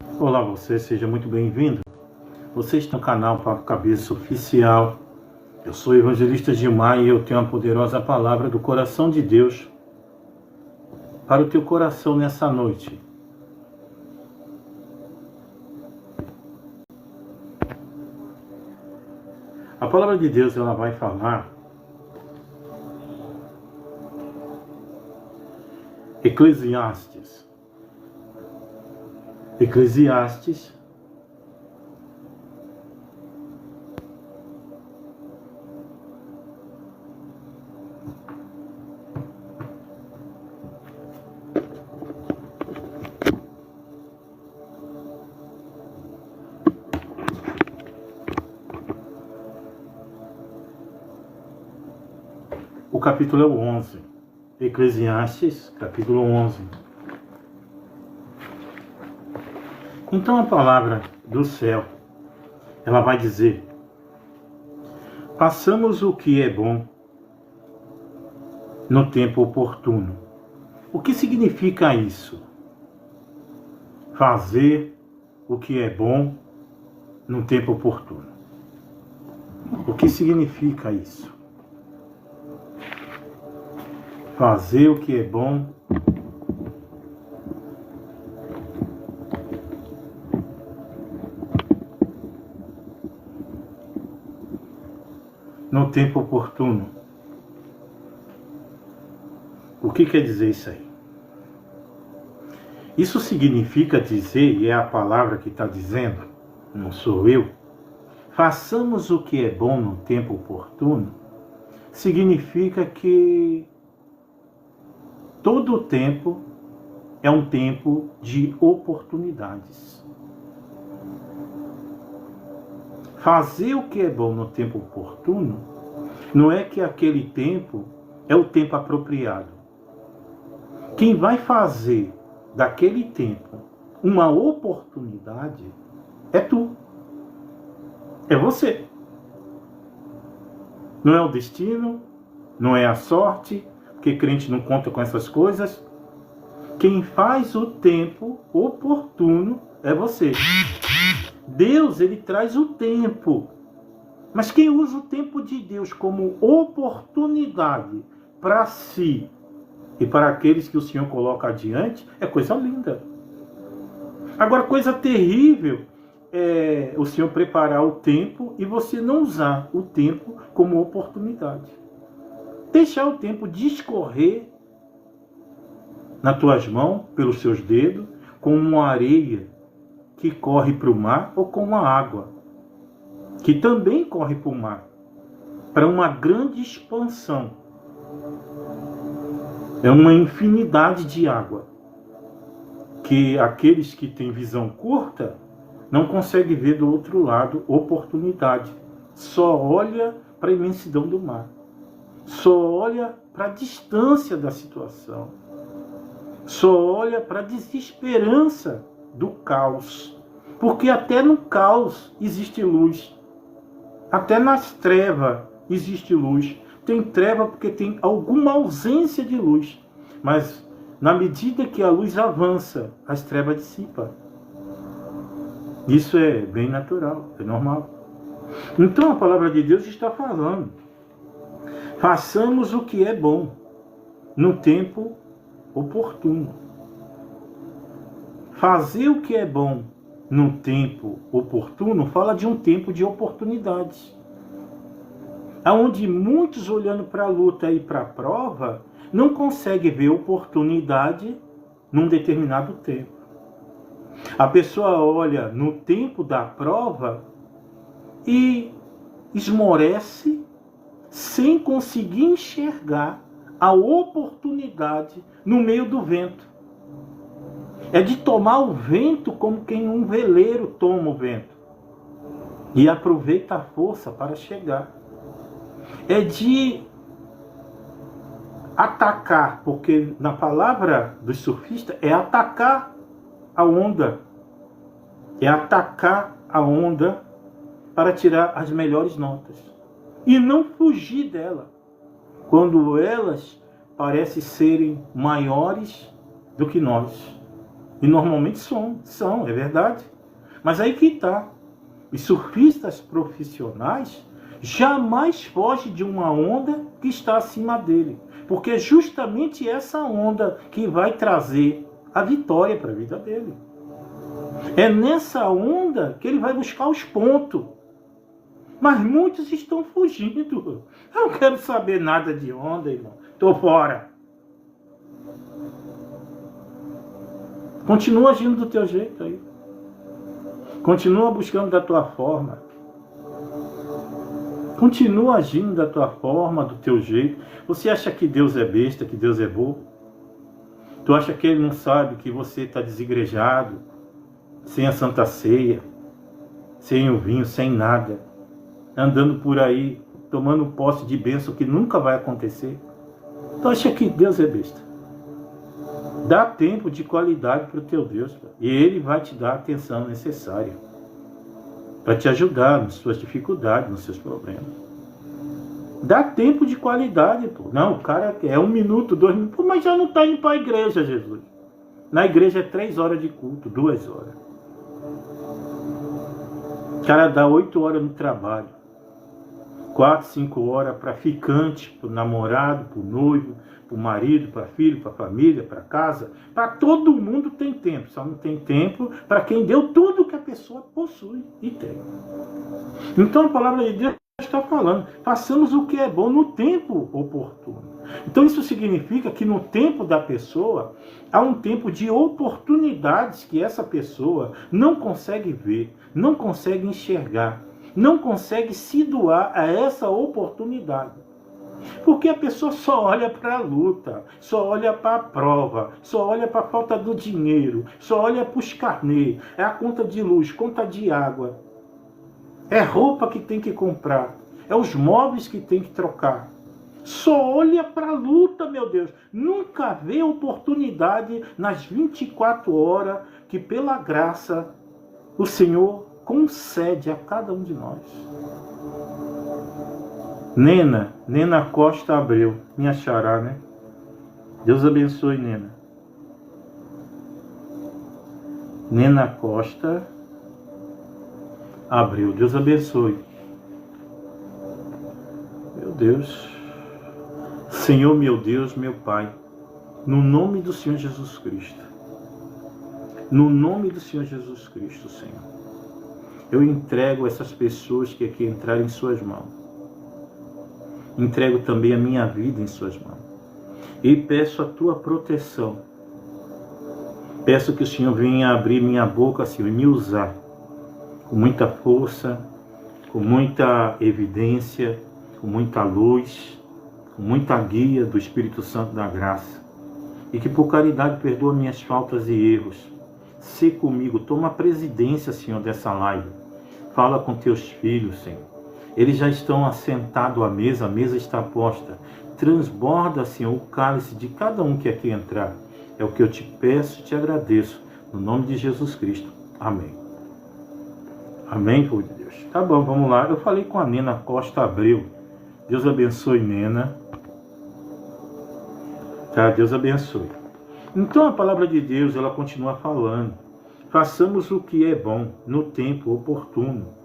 Olá você, seja muito bem-vindo. Você está no canal Papo Cabeça Oficial. Eu sou o evangelista Gilmar e eu tenho a poderosa palavra do coração de Deus para o teu coração nessa noite. A palavra de Deus, ela vai falar Eclesiastes, o capítulo é o 11. Eclesiastes, capítulo 11. Então a palavra do céu, ela vai dizer: façamos o que é bom no tempo oportuno. O que significa isso? Fazer o que é bom no tempo oportuno. O que significa isso? Fazer o que é bom no tempo oportuno. O que quer dizer isso aí? Isso significa dizer, e é a palavra que está dizendo, não sou eu, façamos o que é bom no tempo oportuno, significa que todo o tempo é um tempo de oportunidades. Fazer o que é bom no tempo oportuno não é que aquele tempo é o tempo apropriado. Quem vai fazer daquele tempo uma oportunidade é tu. É você. Não é o destino, não é a sorte, porque crente não conta com essas coisas. Quem faz o tempo oportuno é você. Deus, ele traz o tempo. Mas quem usa o tempo de Deus como oportunidade para si e para aqueles que o Senhor coloca adiante, é coisa linda. Agora, coisa terrível é o Senhor preparar o tempo e você não usar o tempo como oportunidade. Deixar o tempo discorrer nas tuas mãos, pelos seus dedos, como uma areia que corre para o mar, ou como a água, que também corre para o mar, para uma grande expansão. É uma infinidade de água, que aqueles que têm visão curta não conseguem ver do outro lado oportunidade. Só olha para a imensidão do mar. Só olha para a distância da situação. Só olha para a desesperança do caos. Porque até no caos existe luz. Até nas trevas existe luz. Tem treva porque tem alguma ausência de luz. Mas na medida que a luz avança, as trevas dissipam. Isso é bem natural, é normal. Então a palavra de Deus está falando: façamos o que é bom no tempo oportuno. Fazer o que é bom no tempo oportuno fala de um tempo de oportunidades. Onde muitos, olhando para a luta e para a prova, não conseguem ver oportunidade num determinado tempo. A pessoa olha no tempo da prova e esmorece sem conseguir enxergar a oportunidade no meio do vento. É de tomar o vento como quem um veleiro toma o vento e aproveita a força para chegar. É de atacar, porque na palavra dos surfistas é atacar a onda. É atacar a onda para tirar as melhores notas. E não fugir dela, quando elas parecem serem maiores do que nós. E normalmente são, é verdade. Mas aí que está. Os surfistas profissionais jamais fogem de uma onda que está acima dele. Porque é justamente essa onda que vai trazer a vitória para a vida dele. É nessa onda que ele vai buscar os pontos. Mas muitos estão fugindo. Eu não quero saber nada de onda, irmão. Estou fora. Continua agindo do teu jeito aí. Continua buscando da tua forma. Continua agindo da tua forma, do teu jeito. Você acha que Deus é besta, que Deus é bobo? Tu acha que Ele não sabe que você está desigrejado, sem a Santa Ceia, sem o vinho, sem nada, andando por aí, tomando posse de bênção que nunca vai acontecer? Tu acha que Deus é besta? Dá tempo de qualidade para o teu Deus, e Ele vai te dar a atenção necessária para te ajudar nas suas dificuldades, nos seus problemas. Dá tempo de qualidade, pô. Não, o cara é 1 minuto, 2 minutos, pô, mas já não está indo para a igreja, Jesus. Na igreja é 3 horas de culto, 2 horas. O cara dá 8 horas no trabalho, 4, 5 horas para ficante, para o namorado, para o noivo, para o marido, para filho, para família, para casa. Para todo mundo tem tempo, só não tem tempo para quem deu tudo que a pessoa possui e tem. Então a palavra de Deus está falando, façamos o que é bom no tempo oportuno. Então isso significa que no tempo da pessoa há um tempo de oportunidades que essa pessoa não consegue ver, não consegue enxergar, não consegue se doar a essa oportunidade. Porque a pessoa só olha para a luta, só olha para a prova, só olha para a falta do dinheiro, só olha para os carnês, é a conta de luz, conta de água, é roupa que tem que comprar, é os móveis que tem que trocar. Só olha para a luta, meu Deus. Nunca vê oportunidade nas 24 horas que pela graça o Senhor concede a cada um de nós. Nena Costa Abreu, minha xará, né? Deus abençoe, Nena. Nena Costa Abreu, Deus abençoe. Meu Deus. Senhor, meu Deus, meu Pai, no nome do Senhor Jesus Cristo, no nome do Senhor Jesus Cristo, Senhor, eu entrego essas pessoas que aqui entraram em suas mãos. Entrego também a minha vida em suas mãos. E peço a tua proteção. Peço que o Senhor venha abrir minha boca, Senhor, e me usar com muita força, com muita evidência, com muita luz, com muita guia do Espírito Santo da graça. E que por caridade perdoa minhas faltas e erros. Sê comigo, toma a presidência, Senhor, dessa live. Fala com teus filhos, Senhor. Eles já estão assentados à mesa, a mesa está posta. Transborda, Senhor, o cálice de cada um que aqui entrar. É o que eu te peço e te agradeço. No nome de Jesus Cristo. Amém. Amém, povo de Deus. Tá bom, vamos lá. Eu falei com a Nena Costa Abreu. Deus abençoe, Nena. Tá, Deus abençoe. Então a palavra de Deus, ela continua falando. Façamos o que é bom no tempo oportuno.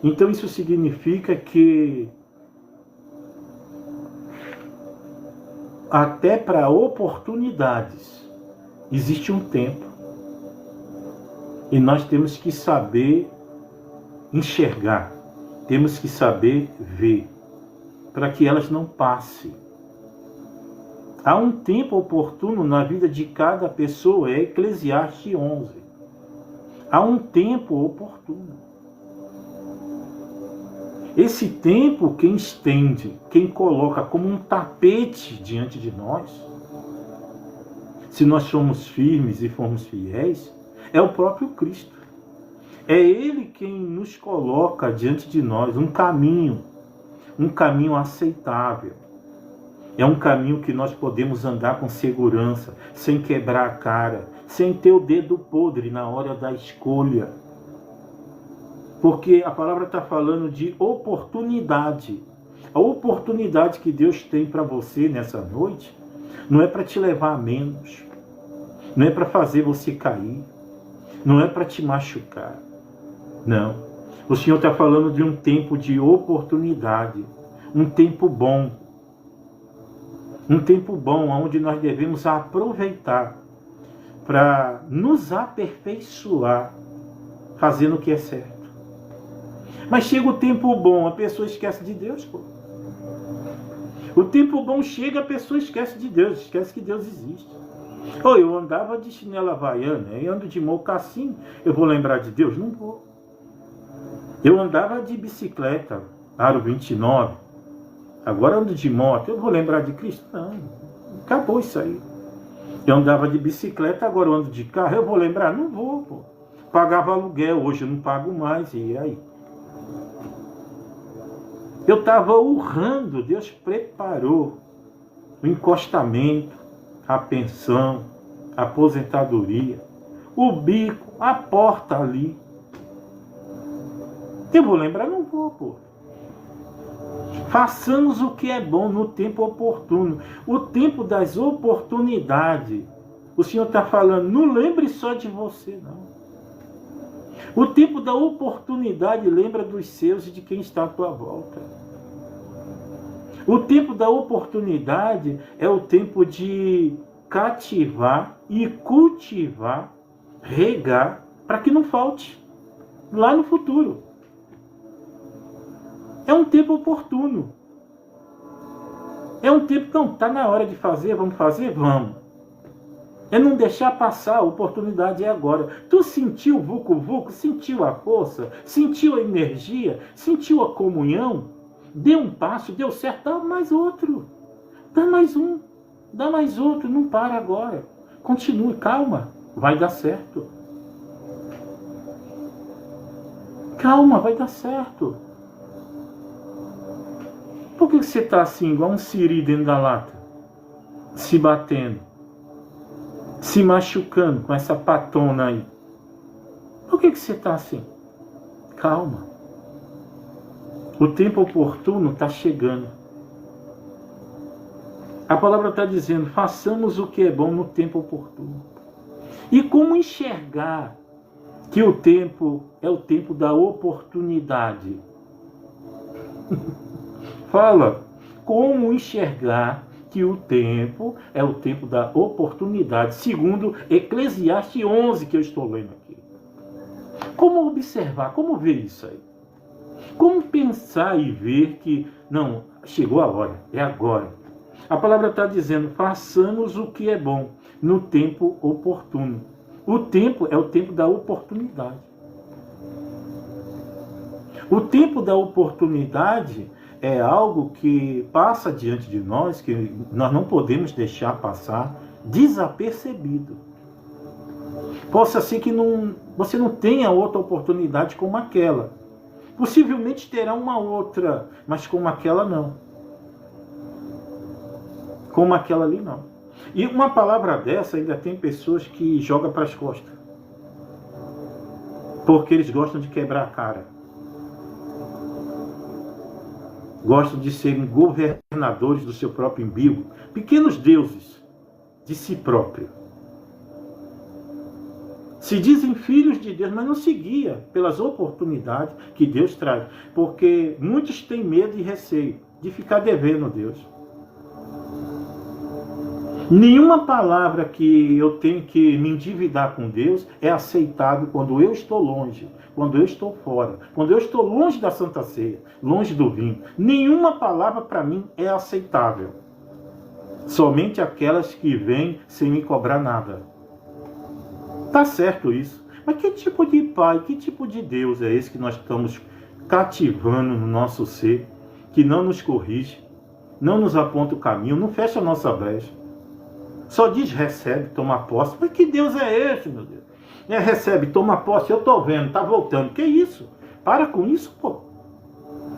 Então isso significa que até para oportunidades existe um tempo. E nós temos que saber enxergar, temos que saber ver, para que elas não passem. Há um tempo oportuno na vida de cada pessoa, é Eclesiastes 11. Há um tempo oportuno. Esse tempo, quem estende, quem coloca como um tapete diante de nós, se nós somos firmes e formos fiéis, é o próprio Cristo. É Ele quem nos coloca diante de nós um caminho aceitável. É um caminho que nós podemos andar com segurança, sem quebrar a cara, sem ter o dedo podre na hora da escolha. Porque a palavra está falando de oportunidade. A oportunidade que Deus tem para você nessa noite não é para te levar a menos. Não é para fazer você cair. Não é para te machucar. Não. O Senhor está falando de um tempo de oportunidade. Um tempo bom. Um tempo bom onde nós devemos aproveitar para nos aperfeiçoar fazendo o que é certo. Mas chega o tempo bom, a pessoa esquece de Deus, pô. O tempo bom chega, a pessoa esquece de Deus, esquece que Deus existe. Oh, eu andava de chinela havaiana, eu ando de mocassim, eu vou lembrar de Deus? Não vou. Eu andava de bicicleta, aro 29, agora ando de moto, eu vou lembrar de Cristo? Não, acabou isso aí. Eu andava de bicicleta, agora eu ando de carro, eu vou lembrar? Não vou, pô. Pagava aluguel, hoje eu não pago mais, e aí? Eu estava honrando, Deus preparou o encostamento, a pensão, a aposentadoria, o bico, a porta ali. Eu vou lembrar? Não vou, pô. Façamos o que é bom no tempo oportuno. O tempo das oportunidades. O Senhor está falando, não lembre só de você, não. O tempo da oportunidade lembra dos seus e de quem está à tua volta. O tempo da oportunidade é o tempo de cativar e cultivar, regar, para que não falte lá no futuro. É um tempo oportuno. É um tempo, não, está na hora de fazer, vamos fazer? Vamos. É não deixar passar, a oportunidade é agora. Tu sentiu o vucu-vucu, sentiu a força, sentiu a energia, sentiu a comunhão, deu um passo, deu certo, dá mais outro. Dá mais um, dá mais outro, não para agora. Continue, calma, vai dar certo. Calma, vai dar certo. Por que você está assim, igual um siri dentro da lata? Se batendo, se machucando com essa patona aí. Por que você está assim? Calma. O tempo oportuno está chegando. A palavra está dizendo, façamos o que é bom no tempo oportuno. E como enxergar que o tempo é o tempo da oportunidade? Fala, como enxergar que o tempo é o tempo da oportunidade, segundo Eclesiastes 11, que eu estou lendo aqui. Como observar, como ver isso aí? Como pensar e ver que, não, chegou a hora, é agora. A palavra está dizendo, façamos o que é bom no tempo oportuno. O tempo é o tempo da oportunidade. O tempo da oportunidade é algo que passa diante de nós, que nós não podemos deixar passar desapercebido. Possa ser que você não tenha outra oportunidade como aquela. Possivelmente terá uma outra, mas como aquela não. Como aquela ali não. E uma palavra dessa ainda tem pessoas que jogam para as costas. Porque eles gostam de quebrar a cara. Gostam de serem governadores do seu próprio umbigo. Pequenos deuses de si próprio. Se dizem filhos de Deus, mas não se guia pelas oportunidades que Deus traz. Porque muitos têm medo e receio de ficar devendo a Deus. Nenhuma palavra que eu tenho que me endividar com Deus é aceitável quando eu estou longe, quando eu estou fora, quando eu estou longe da Santa Ceia, longe do vinho. Nenhuma palavra para mim é aceitável. Somente aquelas que vêm sem me cobrar nada. Tá certo isso. Mas que tipo de Pai, que tipo de Deus é esse que nós estamos cativando no nosso ser, que não nos corrige, não nos aponta o caminho, não fecha a nossa brecha? Só diz, recebe, toma posse. Mas que Deus é esse, meu Deus? Recebe, toma posse, eu estou vendo, está voltando. Que isso? Para com isso, pô.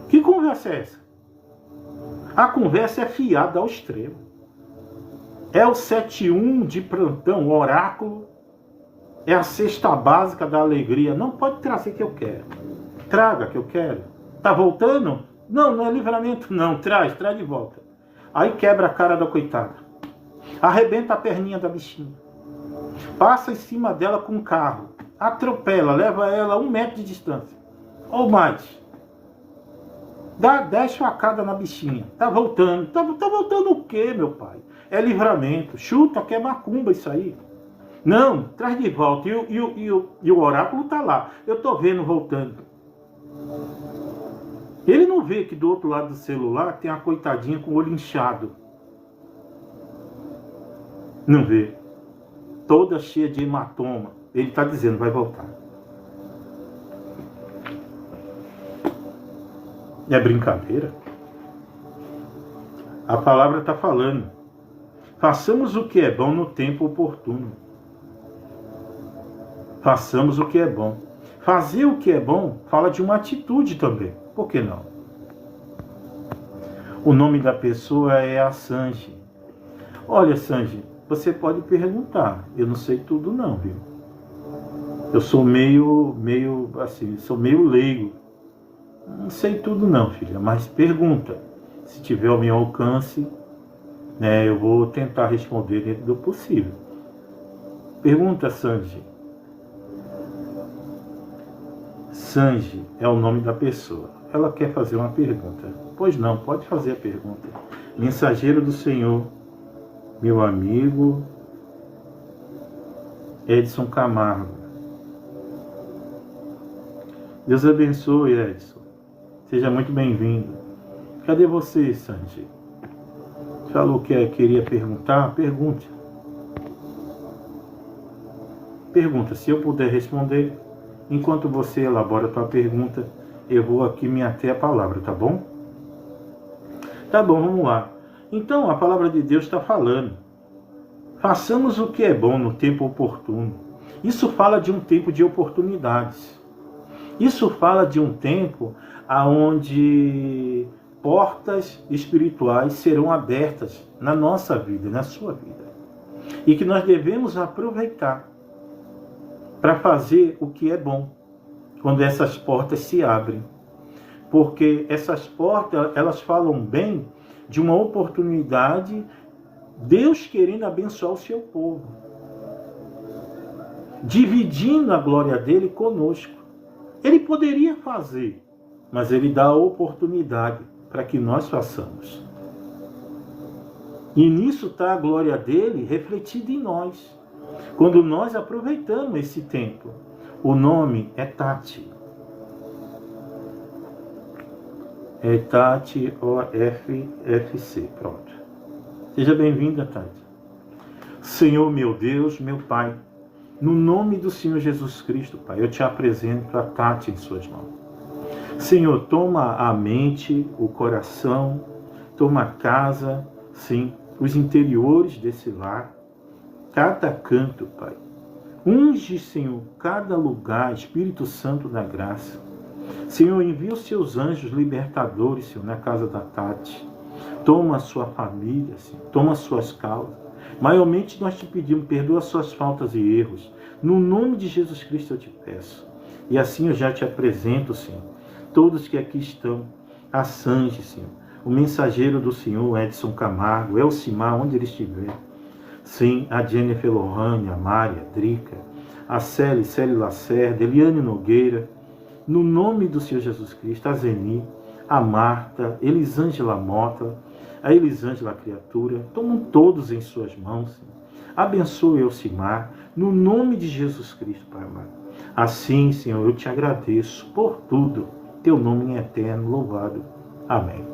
Que conversa é essa? A conversa é fiada ao extremo. É o 71 de plantão, o oráculo. É a cesta básica da alegria. Não pode trazer que eu quero. Traga que eu quero. Está voltando? Não, não é livramento não. Traz de volta. Aí quebra a cara da coitada. Arrebenta a perninha da bichinha. Passa em cima dela com um carro, atropela, leva ela a 1 metro de distância, ou mais. Dá 10 facadas na bichinha. Tá voltando. Tá voltando o quê, meu pai? É livramento. Chuta que é macumba isso aí. Não, traz de volta. E o oráculo tá lá. Eu tô vendo voltando. Ele não vê que do outro lado do celular tem uma coitadinha com o olho inchado. Não vê. Toda cheia de hematoma. Ele tá dizendo, vai voltar. É brincadeira? A palavra está falando. Façamos o que é bom no tempo oportuno. Façamos o que é bom. Fazer o que é bom fala de uma atitude também. Por que não? O nome da pessoa é a Sanji. Olha, Sanji, você pode perguntar. Eu não sei tudo não, viu? Eu sou meio assim, sou meio leigo. Não sei tudo não, filha, mas pergunta. Se tiver ao meu alcance, né, eu vou tentar responder dentro do possível. Pergunta, Sanji. Sanji é o nome da pessoa. Ela quer fazer uma pergunta. Pois não, pode fazer a pergunta. Mensageiro do Senhor, meu amigo Edson Camargo. Deus abençoe, Edson. Seja muito bem-vindo. Cadê você, Sanji? Falou que queria perguntar? Pergunte. Pergunta. Se eu puder responder, enquanto você elabora a tua pergunta, eu vou aqui me ater à palavra, tá bom? Tá bom, vamos lá. Então, a palavra de Deus está falando. Façamos o que é bom no tempo oportuno. Isso fala de um tempo de oportunidades. Isso fala de um tempo onde portas espirituais serão abertas na nossa vida, na sua vida. E que nós devemos aproveitar para fazer o que é bom, quando essas portas se abrem. Porque essas portas, elas falam bem de uma oportunidade, Deus querendo abençoar o seu povo, dividindo a glória dele conosco. Ele poderia fazer, mas ele dá a oportunidade para que nós façamos. E nisso está a glória dele refletida em nós, quando nós aproveitamos esse tempo. O nome é Tati. É Tati OFFC. Pronto. Seja bem-vinda, Tati. Senhor, meu Deus, meu Pai, no nome do Senhor Jesus Cristo, Pai, eu te apresento a Tati em suas mãos. Senhor, toma a mente, o coração, toma a casa, sim, os interiores desse lar, cada canto, Pai. Unge, Senhor, cada lugar, Espírito Santo da graça. Senhor, envia os seus anjos libertadores, Senhor, na casa da Tati. Toma a sua família, Senhor, toma as suas causas. Maiormente nós te pedimos, perdoa suas faltas e erros. No nome de Jesus Cristo eu te peço. E assim eu já te apresento, Senhor, todos que aqui estão. A Sanji, Senhor, o mensageiro do Senhor, Edson Camargo, Elcimar, onde ele estiver. Sim, a Jennifer Lohane, a Mari, a Drica, a Célia Lacerda, Eliane Nogueira, no nome do Senhor Jesus Cristo, a Zeni, a Marta, Elisângela Mota, a Elisângela Criatura, tomam todos em suas mãos, Senhor. Abençoe Elcimar, no nome de Jesus Cristo, Pai amado. Assim, Senhor, eu te agradeço por tudo, teu nome é eterno, louvado. Amém.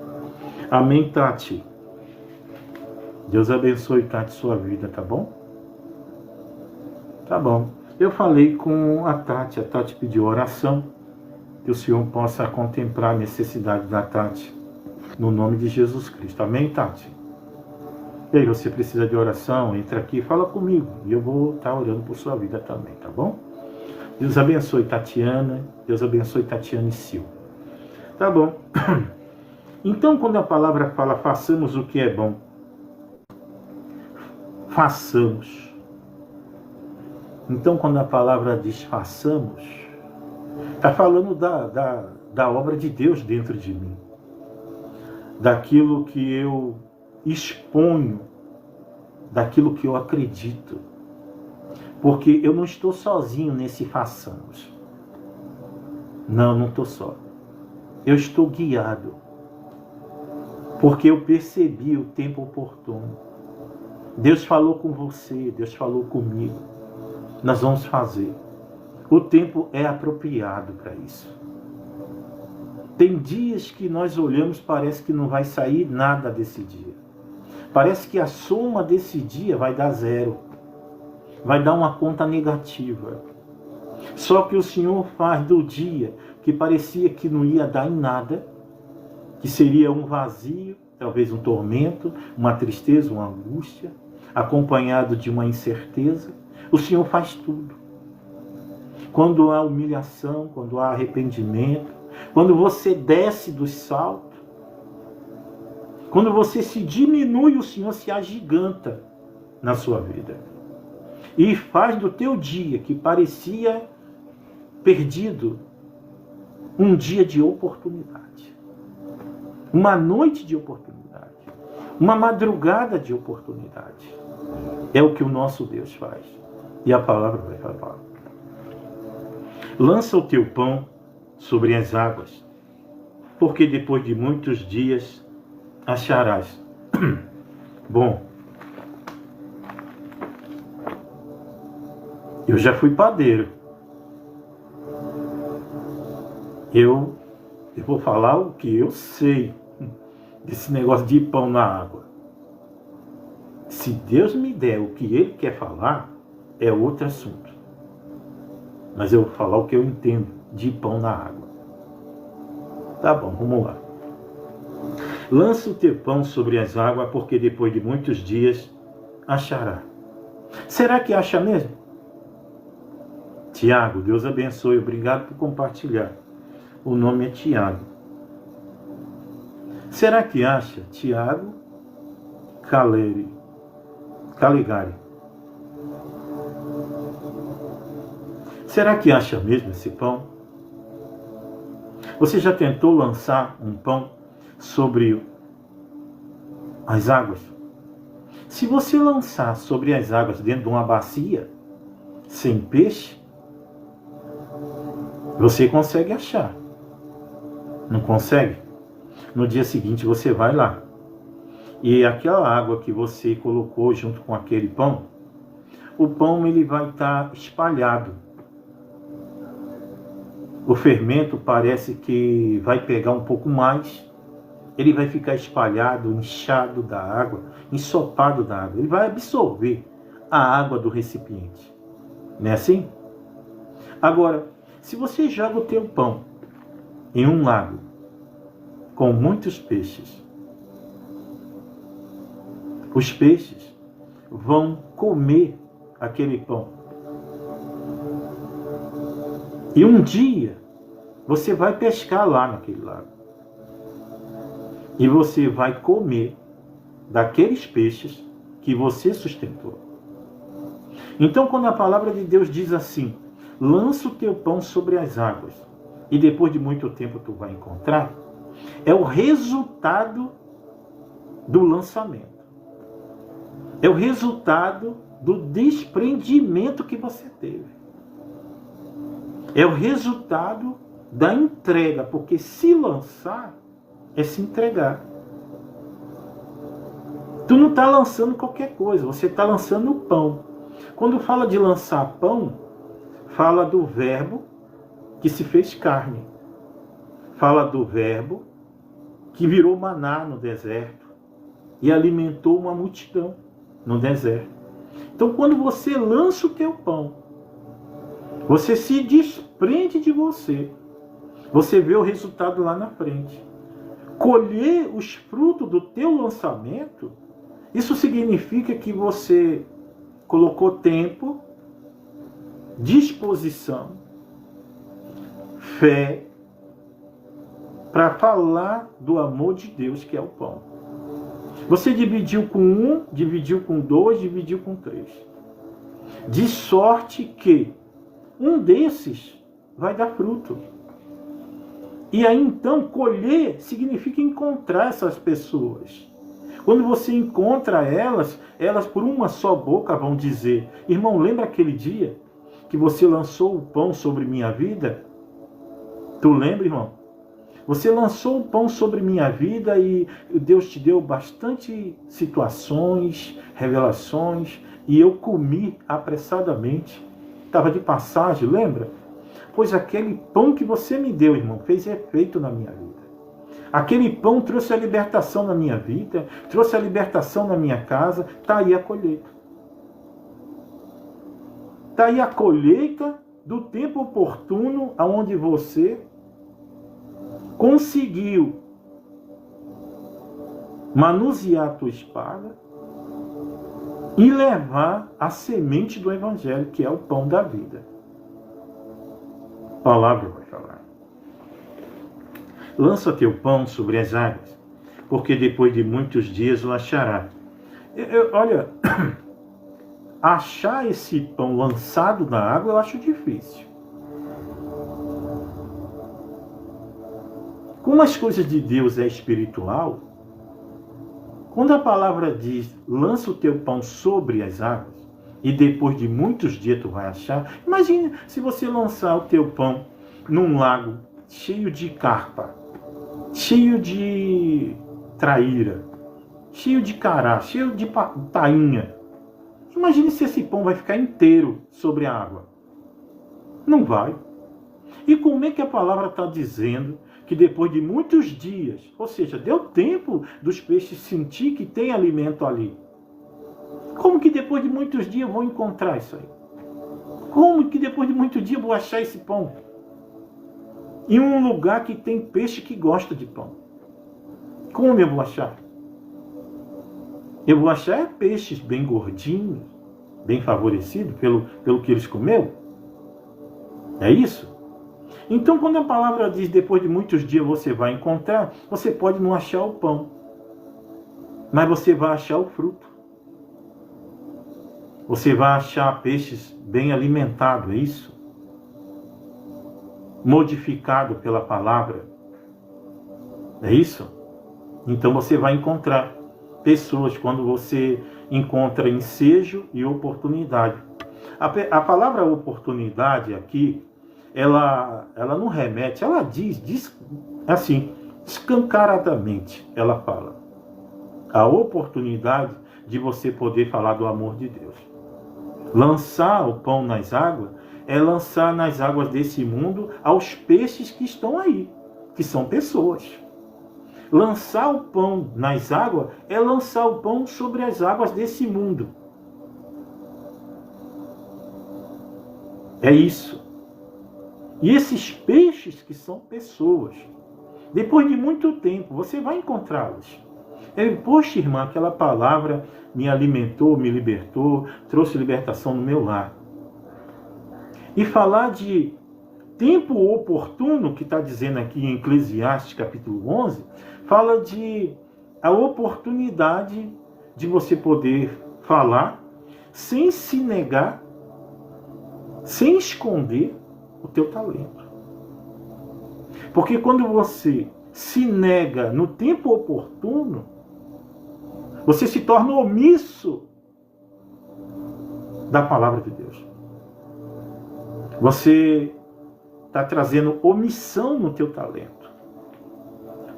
Amém, Tati. Deus abençoe, Tati, sua vida, tá bom? Tá bom. Eu falei com a Tati pediu oração, que o Senhor possa contemplar a necessidade da Tati, no nome de Jesus Cristo. Amém, Tati? E aí, você precisa de oração? Entra aqui e fala comigo, e eu vou estar orando por sua vida também, tá bom? Deus abençoe, Tatiana. Deus abençoe, Tatiana e Silva. Tá bom. Então, quando a palavra fala, façamos o que é bom, façamos. Então, quando a palavra diz façamos, está falando da obra de Deus dentro de mim, daquilo que eu exponho, daquilo que eu acredito. Porque eu não estou sozinho nesse façamos. Não estou só. Eu estou guiado. Porque eu percebi o tempo oportuno. Deus falou com você, Deus falou comigo. Nós vamos fazer. O tempo é apropriado para isso. Tem dias que nós olhamos, parece que não vai sair nada desse dia. Parece que a soma desse dia vai dar 0. Vai dar uma conta negativa. Só que o Senhor faz do dia que parecia que não ia dar em nada, que seria um vazio, talvez um tormento, uma tristeza, uma angústia, acompanhado de uma incerteza. O Senhor faz tudo. Quando há humilhação, quando há arrependimento, quando você desce do salto, quando você se diminui, o Senhor se agiganta na sua vida. E faz do teu dia, que parecia perdido, um dia de oportunidade. Uma noite de oportunidade. Uma madrugada de oportunidade. É o que o nosso Deus faz. E a palavra vai falar. Lança o teu pão sobre as águas, porque depois de muitos dias acharás. Bom, eu já fui padeiro. Eu vou falar o que eu sei desse negócio de pão na água. Se Deus me der o que Ele quer falar, é outro assunto. Mas eu vou falar o que eu entendo de pão na água. Tá bom, vamos lá. Lança o teu pão sobre as águas, porque depois de muitos dias achará. Será que acha mesmo? Tiago, Deus abençoe, obrigado por compartilhar. O nome é Tiago. Será que acha? Tiago Caligari. Será que acha mesmo esse pão? Você já tentou lançar um pão sobre as águas? Se você lançar sobre as águas dentro de uma bacia, sem peixe, você consegue achar. Não consegue? No dia seguinte você vai lá. E aquela água que você colocou junto com aquele pão, o pão ele vai estar espalhado. O fermento parece que vai pegar um pouco mais. Ele vai ficar espalhado, inchado da água, ensopado da água. Ele vai absorver a água do recipiente. Não é assim? Agora, se você joga o teu pão em um lago com muitos peixes, os peixes vão comer aquele pão. E um dia você vai pescar lá naquele lago. E você vai comer daqueles peixes que você sustentou. Então, quando a palavra de Deus diz assim, lança o teu pão sobre as águas, e depois de muito tempo tu vai encontrar, é o resultado do lançamento. É o resultado do desprendimento que você teve. É o resultado da entrega, porque se lançar é se entregar. Tu não está lançando qualquer coisa, você está lançando o pão. Quando fala de lançar pão, fala do verbo que se fez carne. Fala do verbo que virou maná no deserto e alimentou uma multidão no deserto. Então, quando você lança o teu pão, você se desprende de você. Você vê o resultado lá na frente. Colher os frutos do teu lançamento, isso significa que você colocou tempo, disposição, fé, para falar do amor de Deus, que é o pão. Você dividiu com 1, dividiu com 2, dividiu com 3. De sorte que um desses vai dar fruto. E aí então colher significa encontrar essas pessoas. Quando você encontra elas por uma só boca vão dizer: irmão, lembra aquele dia que você lançou o pão sobre minha vida? Tu lembra, irmão? Você lançou o pão sobre minha vida e Deus te deu bastante situações, revelações, e eu comi apressadamente. Estava de passagem, lembra? Pois aquele pão que você me deu, irmão, fez efeito na minha vida. Aquele pão trouxe a libertação na minha vida, trouxe a libertação na minha casa. Está aí a colheita. Está aí a colheita do tempo oportuno, onde você conseguiu manusear a tua espada e levar a semente do Evangelho, que é o pão da vida. A palavra vai falar. Lança teu pão sobre as águas, porque depois de muitos dias o achará. Olha, achar esse pão lançado na água eu acho difícil. Como as coisas de Deus é espiritual, quando a palavra diz, lança o teu pão sobre as águas, e depois de muitos dias tu vai achar, imagine se você lançar o teu pão num lago cheio de carpa, cheio de traíra, cheio de cará, cheio de tainha. Imagine se esse pão vai ficar inteiro sobre a água. Não vai. E como é que a palavra está dizendo que depois de muitos dias, ou seja, deu tempo dos peixes sentir que tem alimento ali. Como que depois de muitos dias eu vou encontrar isso aí? Como que depois de muitos dias eu vou achar esse pão? Em um lugar que tem peixe que gosta de pão. Como eu vou achar? Eu vou achar peixes bem gordinhos, bem favorecidos pelo que eles comeram. É isso? Então, quando a palavra diz, depois de muitos dias você vai encontrar, você pode não achar o pão, mas você vai achar o fruto. Você vai achar peixes bem alimentados, é isso? Modificado pela palavra. É isso? Então você vai encontrar pessoas quando você encontra ensejo e oportunidade. A palavra oportunidade aqui, ela não remete, ela diz assim, escancaradamente, ela fala. A oportunidade de você poder falar do amor de Deus. Lançar o pão nas águas é lançar nas águas desse mundo aos peixes que estão aí, que são pessoas. Lançar o pão nas águas é lançar o pão sobre as águas desse mundo. É isso. E esses peixes que são pessoas, depois de muito tempo, você vai encontrá-los. Poxa, irmã, aquela palavra me alimentou, me libertou, trouxe libertação no meu lar. E falar de tempo oportuno, que está dizendo aqui em Eclesiastes capítulo 11, fala de a oportunidade de você poder falar sem se negar, sem esconder o teu talento. Porque quando você se nega no tempo oportuno, você se torna omisso da palavra de Deus. Você está trazendo omissão no teu talento.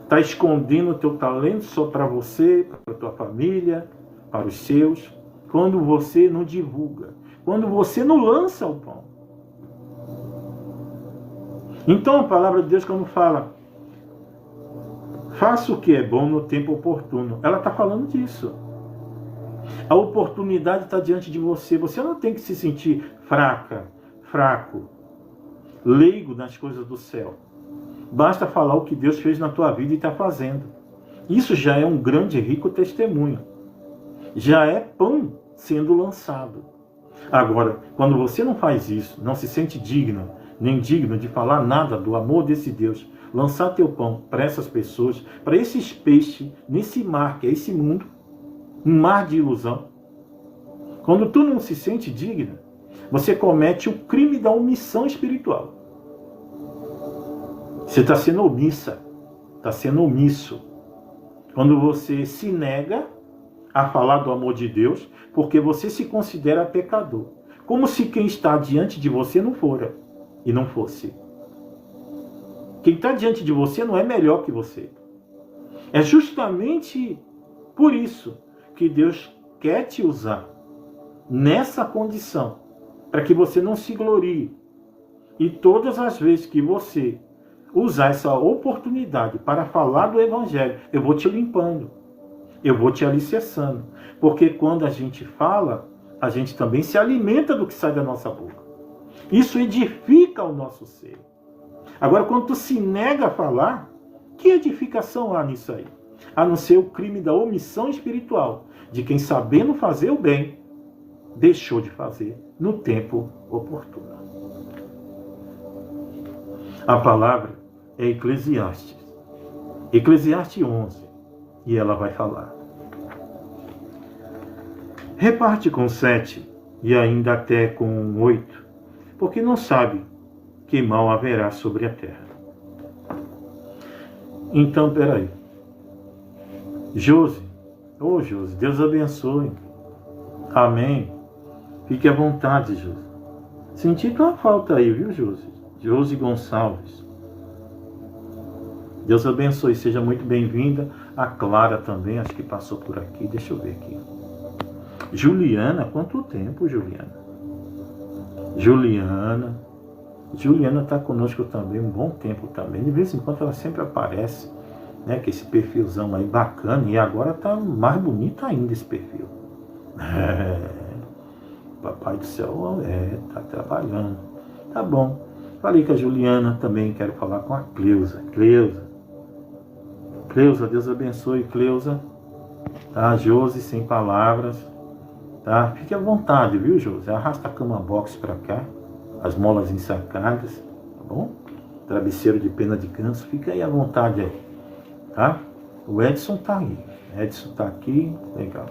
Está escondendo o teu talento só para você, para a tua família, para os seus. Quando você não divulga. Quando você não lança o pão. Então a palavra de Deus, quando fala, faça o que é bom no tempo oportuno, ela está falando disso. A oportunidade está diante de você. Você não tem que se sentir fraco, leigo nas coisas do céu. Basta falar o que Deus fez na tua vida e está fazendo. Isso já é um grande e rico testemunho. Já é pão sendo lançado. Agora, quando você não faz isso, não se sente digno, nem digno de falar nada do amor desse Deus, lançar teu pão para essas pessoas, para esses peixes, nesse mar que é esse mundo, um mar de ilusão. Quando tu não se sente digno, você comete o crime da omissão espiritual. Você está sendo omissa, está sendo omisso. Quando você se nega a falar do amor de Deus, porque você se considera pecador. Como se quem está diante de você não fora e não fosse. Quem está diante de você não é melhor que você. É justamente por isso que Deus quer te usar nessa condição, para que você não se glorie. E todas as vezes que você usar essa oportunidade para falar do Evangelho, eu vou te limpando, eu vou te alicerçando. Porque quando a gente fala, a gente também se alimenta do que sai da nossa boca. Isso edifica o nosso ser. Agora, quando tu se nega a falar, que edificação há nisso aí? A não ser o crime da omissão espiritual, de quem sabendo fazer o bem, deixou de fazer no tempo oportuno. A palavra é Eclesiastes. Eclesiastes 11. E ela vai falar. Reparte com 7 e ainda até com 8, porque não sabe que mal haverá sobre a terra. Então, peraí. Josi, Josi, Deus abençoe. Amém. Fique à vontade, Josi. Senti tua falta aí, viu, Josi? Josi Gonçalves. Deus abençoe, seja muito bem-vinda. A Clara também, acho que passou por aqui. Deixa eu ver aqui. Juliana, quanto tempo, Juliana? Juliana está conosco também um bom tempo também. De vez em quando ela sempre aparece, né? Com esse perfilzão aí bacana. E agora está mais bonito ainda esse perfil. Papai do céu, tá trabalhando. Tá bom. Falei com a Juliana também, quero falar com a Cleusa. Cleusa, Deus abençoe, Cleusa. Tá, Josi, sem palavras. Tá? Fique à vontade, viu, Josi? Arrasta a cama box pra cá. As molas ensacadas, tá bom? Travesseiro de pena de ganso, fica aí à vontade aí. Tá? O Edson tá aí. Edson tá aqui, legal.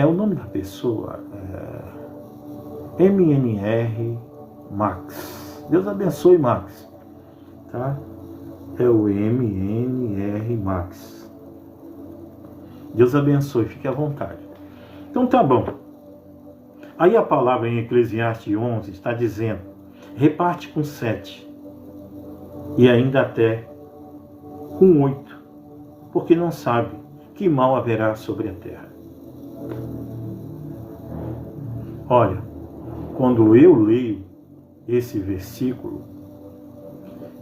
O nome da pessoa MNR Max. Deus abençoe, Max. Tá? É o MNR Max. Deus abençoe, fique à vontade. Então tá bom. Aí a palavra em Eclesiastes 11 está dizendo: reparte com 7 e ainda até com 8, porque não sabe que mal haverá sobre a terra. Olha, quando eu leio esse versículo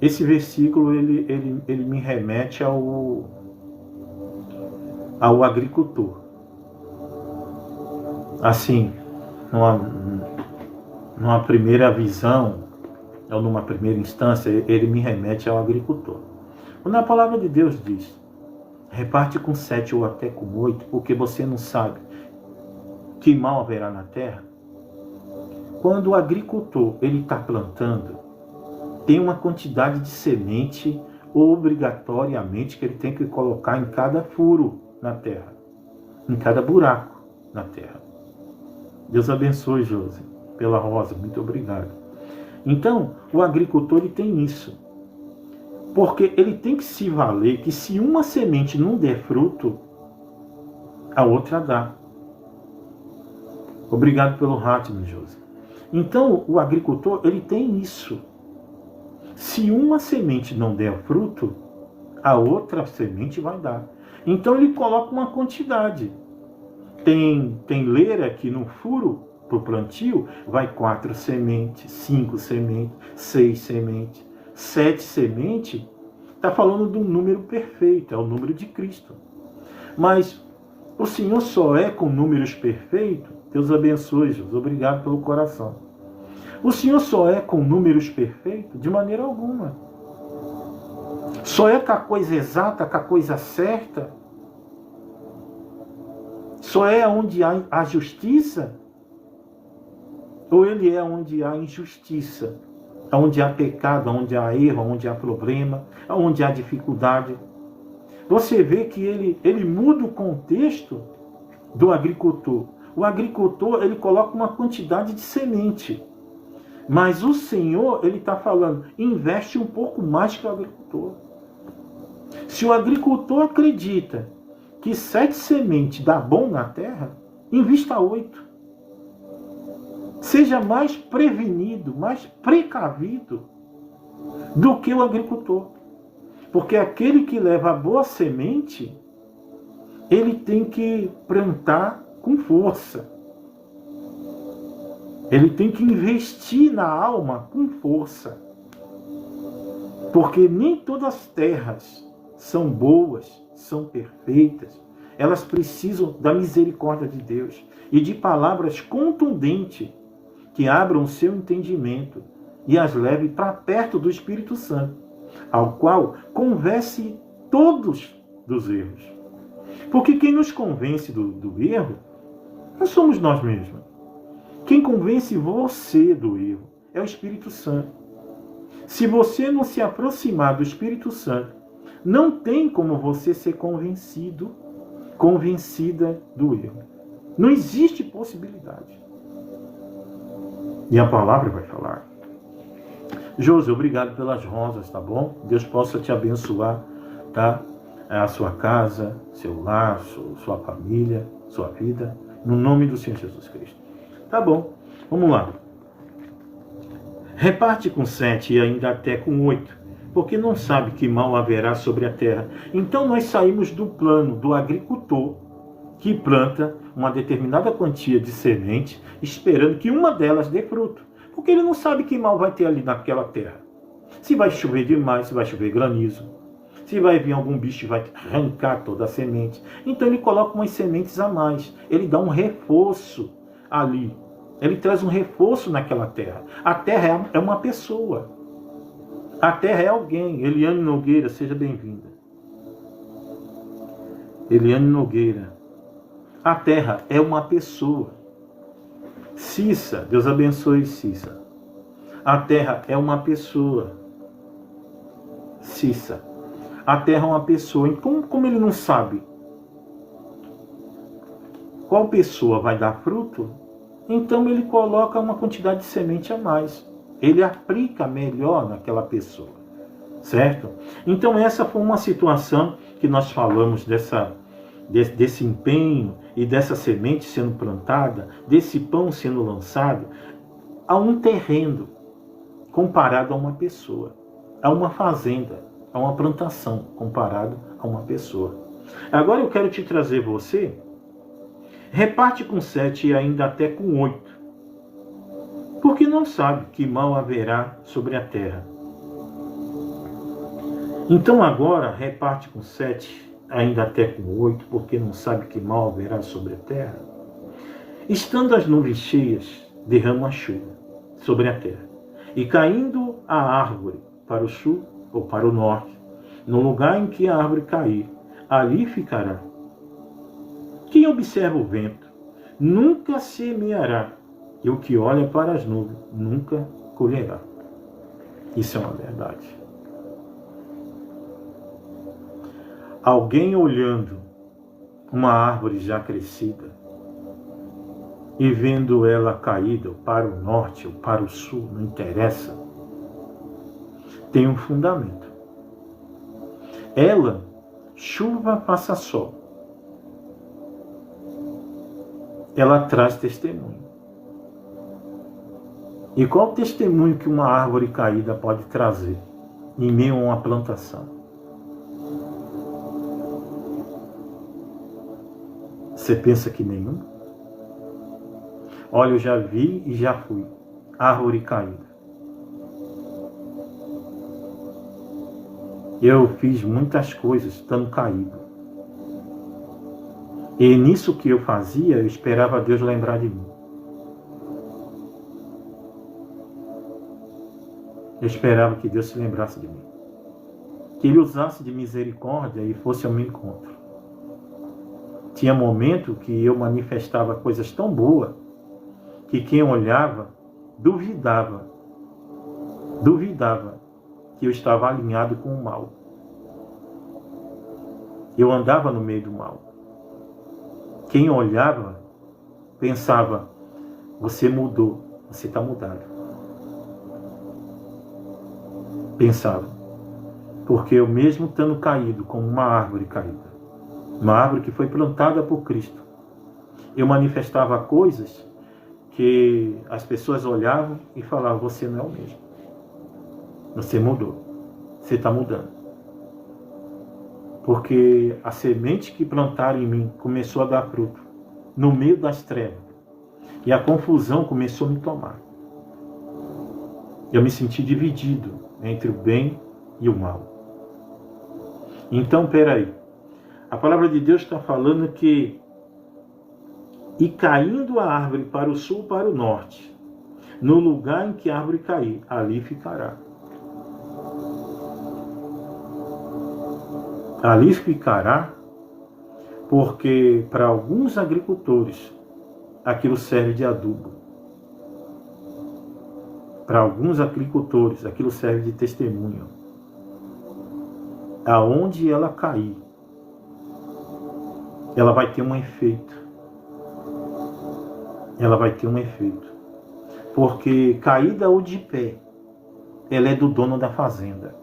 ele me remete ao agricultor. Assim, numa primeira visão, ou numa primeira instância, ele me remete ao agricultor. Quando a palavra de Deus diz: reparte com 7 ou até com 8, porque você não sabe que mal haverá na terra. Quando o agricultor ele está plantando, tem uma quantidade de semente obrigatoriamente que ele tem que colocar em cada furo na terra, em cada buraco na terra. Deus abençoe, Josi, pela rosa, muito obrigado. Então, o agricultor ele tem isso, porque ele tem que se valer que se uma semente não der fruto, a outra dá. Obrigado pelo rating, Josi. Então, o agricultor ele tem isso. Se uma semente não der fruto, a outra semente vai dar. Então ele coloca uma quantidade. Tem leira que no furo para o plantio vai 4 sementes, 5 sementes, 6 sementes, 7 sementes. Está falando de um número perfeito, é o número de Cristo. Mas o Senhor só é com números perfeitos. Deus abençoe, Jesus. Obrigado pelo coração. O Senhor só é com números perfeitos de maneira alguma. Só é com a coisa exata, com a coisa certa. Só é onde há a justiça? Ou ele é onde há injustiça? Onde há pecado, onde há erro, onde há problema, onde há dificuldade. Você vê que ele muda o contexto do agricultor. O agricultor ele coloca uma quantidade de semente. Mas o Senhor, ele está falando, investe um pouco mais que o agricultor. Se o agricultor acredita que 7 sementes dá bom na terra, invista 8. Seja mais prevenido, mais precavido do que o agricultor. Porque aquele que leva a boa semente, ele tem que plantar com força. Ele tem que investir na alma com força. Porque nem todas as terras são boas, são perfeitas. Elas precisam da misericórdia de Deus e de palavras contundentes que abram o seu entendimento e as leve para perto do Espírito Santo, ao qual convence todos dos erros. Porque quem nos convence do erro não somos nós mesmos. Quem convence você do erro é o Espírito Santo. Se você não se aproximar do Espírito Santo, não tem como você ser convencido, convencida do erro. Não existe possibilidade. E a palavra vai falar. Josi, obrigado pelas rosas, tá bom? Deus possa te abençoar, tá? A sua casa, seu lar, sua família, sua vida, no nome do Senhor Jesus Cristo. Tá bom, vamos lá. Reparte com 7 e ainda até com 8, porque não sabe que mal haverá sobre a terra. Então nós saímos do plano do agricultor que planta uma determinada quantia de semente, esperando que uma delas dê fruto. Porque ele não sabe que mal vai ter ali naquela terra. Se vai chover demais, se vai chover granizo, se vai vir algum bicho e vai arrancar toda a semente. Então ele coloca umas sementes a mais. Ele dá um reforço ali. Ele traz um reforço naquela terra. A terra é uma pessoa. A terra é alguém. Eliane Nogueira, seja bem-vinda. Eliane Nogueira. A terra é uma pessoa. Cissa, Deus abençoe Cissa. A terra é uma pessoa. Cissa. A terra é uma pessoa. Então, como ele não sabe qual pessoa vai dar fruto, então ele coloca uma quantidade de semente a mais. Ele aplica melhor naquela pessoa. Certo? Então essa foi uma situação que nós falamos desse empenho e dessa semente sendo plantada, desse pão sendo lançado a um terreno comparado a uma pessoa, a uma fazenda, a uma plantação comparado a uma pessoa. Agora eu quero te trazer você, reparte com 7 e ainda até com 8, porque não sabe que mal haverá sobre a terra. Então agora reparte com 7 ainda até com 8, porque não sabe que mal haverá sobre a terra. Estando as nuvens cheias, derrama a chuva sobre a terra, e caindo a árvore para o sul ou para o norte, no lugar em que a árvore cair, ali ficará. Quem observa o vento nunca semeará, e o que olha para as nuvens nunca colherá. Isso é uma verdade. Alguém olhando uma árvore já crescida e vendo ela caída para o norte ou para o sul, não interessa, tem um fundamento. Ela, chuva, faça sol, ela traz testemunho. E qual testemunho que uma árvore caída pode trazer em meio a uma plantação? Você pensa que nenhum? Olha, eu já vi e já fui. Árvore caída. Eu fiz muitas coisas estando caído. E nisso que eu fazia, eu esperava Deus lembrar de mim. Eu esperava que Deus se lembrasse de mim. Que Ele usasse de misericórdia e fosse ao meu encontro. Tinha momento que eu manifestava coisas tão boas que quem olhava duvidava que eu estava alinhado com o mal. Eu andava no meio do mal. Quem olhava pensava, você mudou, você está mudado. Pensava, porque eu mesmo estando caído como uma árvore caída, Uma árvore que foi plantada por Cristo. Eu manifestava coisas que as pessoas olhavam e falavam: você não é o mesmo. Você mudou. Você está mudando. Porque a semente que plantaram em mim começou a dar fruto no meio das trevas. E a confusão começou a me tomar. Eu me senti dividido entre o bem e o mal. Então, peraí. A palavra de Deus está falando que e caindo a árvore para o sul, para o norte, no lugar em que a árvore cair, ali ficará. Ali ficará porque para alguns agricultores aquilo serve de adubo. Para alguns agricultores aquilo serve de testemunho. Aonde ela cair, ela vai ter um efeito. Ela vai ter um efeito. Porque caída ou de pé, ela é do dono da fazenda.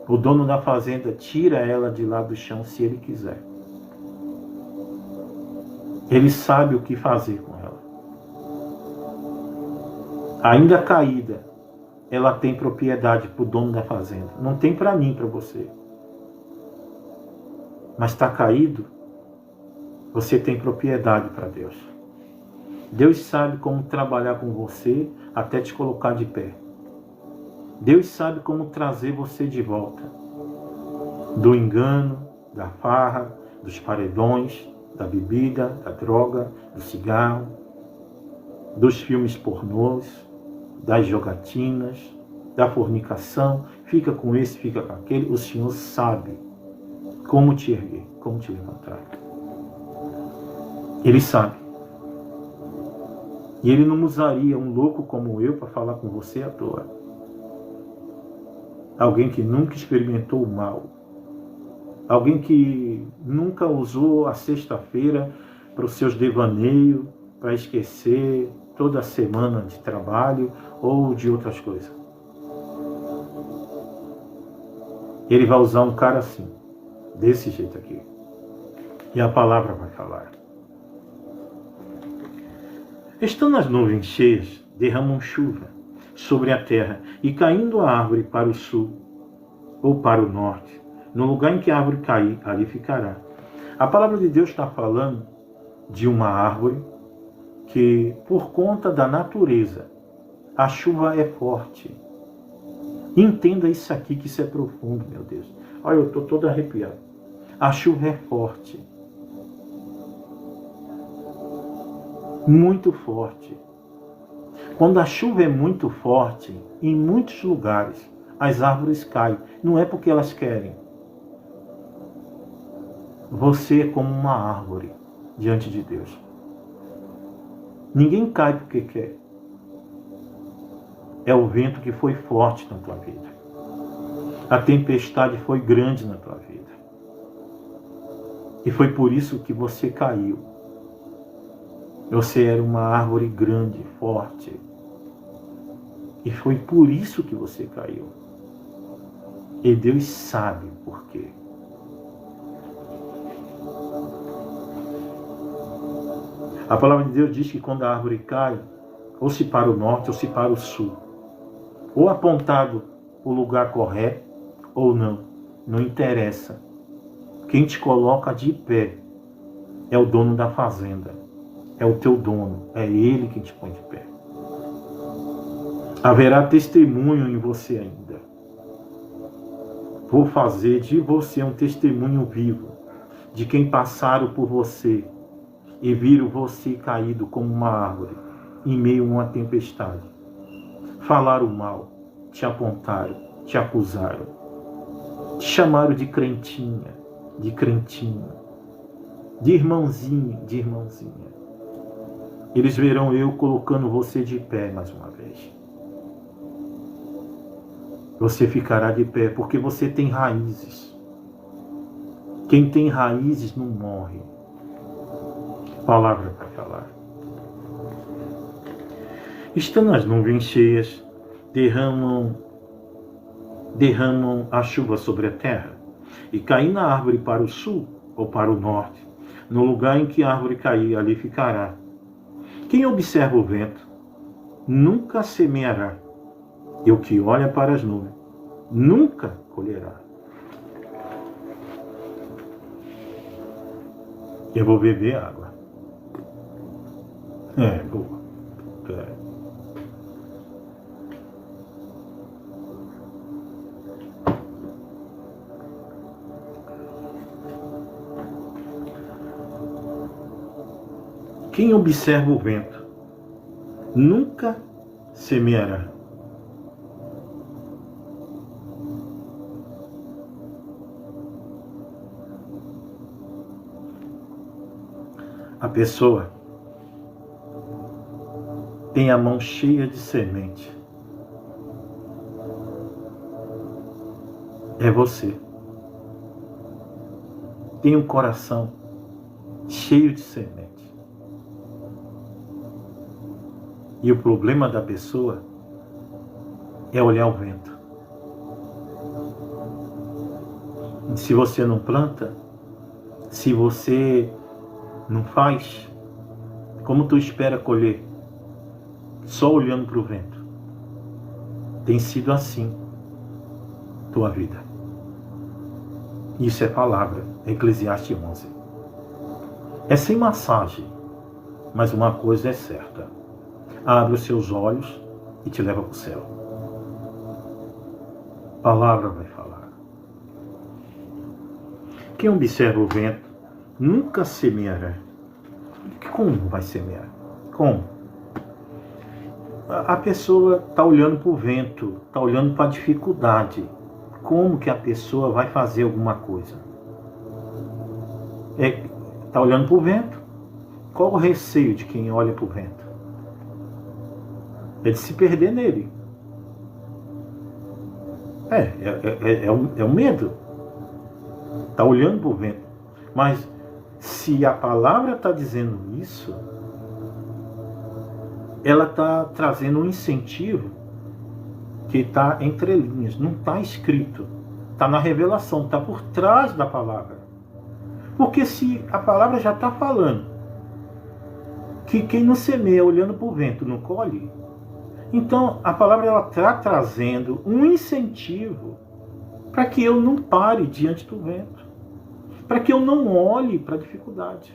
O dono da fazenda tira ela de lá do chão se ele quiser. Ele sabe o que fazer com ela. Ainda caída, ela tem propriedade para o dono da fazenda. Não tem para mim, para você. Mas está caído, você tem propriedade para Deus. Deus sabe como trabalhar com você até te colocar de pé. Deus sabe como trazer você de volta do engano, da farra, dos paredões, da bebida, da droga, do cigarro, dos filmes pornôs, das jogatinas, da fornicação. Fica com esse, fica com aquele. O Senhor sabe como te erguer, como te levantar. Ele sabe. E Ele não usaria um louco como eu para falar com você à toa. Alguém que nunca experimentou o mal. Alguém que nunca usou a sexta-feira para os seus devaneios, para esquecer toda a semana de trabalho ou de outras coisas. Ele vai usar um cara assim, desse jeito aqui. E a palavra vai falar. Estando as nuvens cheias, derramam chuva sobre a terra, e caindo a árvore para o sul ou para o norte, no lugar em que a árvore cair, ali ficará. A palavra de Deus está falando de uma árvore que, por conta da natureza, a chuva é forte. Entenda isso aqui, que isso é profundo, meu Deus. Olha, eu estou todo arrepiado. A chuva é forte. Muito forte. Quando a chuva é muito forte, em muitos lugares, as árvores caem. Não é porque elas querem. Você é como uma árvore diante de Deus. Ninguém cai porque quer. É o vento que foi forte na tua vida. A tempestade foi grande na tua vida. E foi por isso que você caiu. Você era uma árvore grande, forte. E foi por isso que você caiu. E Deus sabe por quê. A palavra de Deus diz que quando a árvore cai, ou se para o norte ou se para o sul, ou apontado o lugar correto ou não, não interessa. Quem te coloca de pé é o dono da fazenda. É o teu dono, é Ele quem te põe de pé. Haverá testemunho em você ainda. Vou fazer de você um testemunho vivo de quem passaram por você e viram você caído como uma árvore em meio a uma tempestade. Falaram mal, te apontaram, te acusaram, te chamaram de crentinha, de crentinho, de irmãozinho, de irmãozinha. Eles verão eu colocando você de pé mais uma vez. Você ficará de pé porque você tem raízes. Quem tem raízes não morre. Palavra para falar. Estando as nuvens cheias, derramam a chuva sobre a terra, e cair na árvore para o sul ou para o norte, no lugar em que a árvore cair, ali ficará. Quem observa o vento nunca semeará, e o que olha para as nuvens nunca colherá. Eu vou beber água. Boa. Quem observa o vento nunca semeará. A pessoa tem a mão cheia de semente. É você. Tem um coração cheio de semente. E o problema da pessoa é olhar o vento. E se você não planta, se você não faz, como tu espera colher? Só olhando para o vento. Tem sido assim tua vida. Isso é palavra, Eclesiastes 11. É sem massagem, mas uma coisa é certa. Abre os seus olhos e te leva para o céu. A palavra vai falar. Quem observa o vento nunca semeará. Como vai semear? Como? A pessoa está olhando para o vento, está olhando para a dificuldade. Como que a pessoa vai fazer alguma coisa? Está olhando para o vento? Qual o receio de quem olha para o vento? É de se perder nele. É um medo. Está olhando para o vento. Mas se a palavra está dizendo isso, ela está trazendo um incentivo que está entre linhas, não está escrito, está na revelação, está por trás da palavra. Porque se a palavra já está falando que quem não semeia olhando para o vento não colhe, então a palavra está trazendo um incentivo para que eu não pare diante do vento, para que eu não olhe para a dificuldade,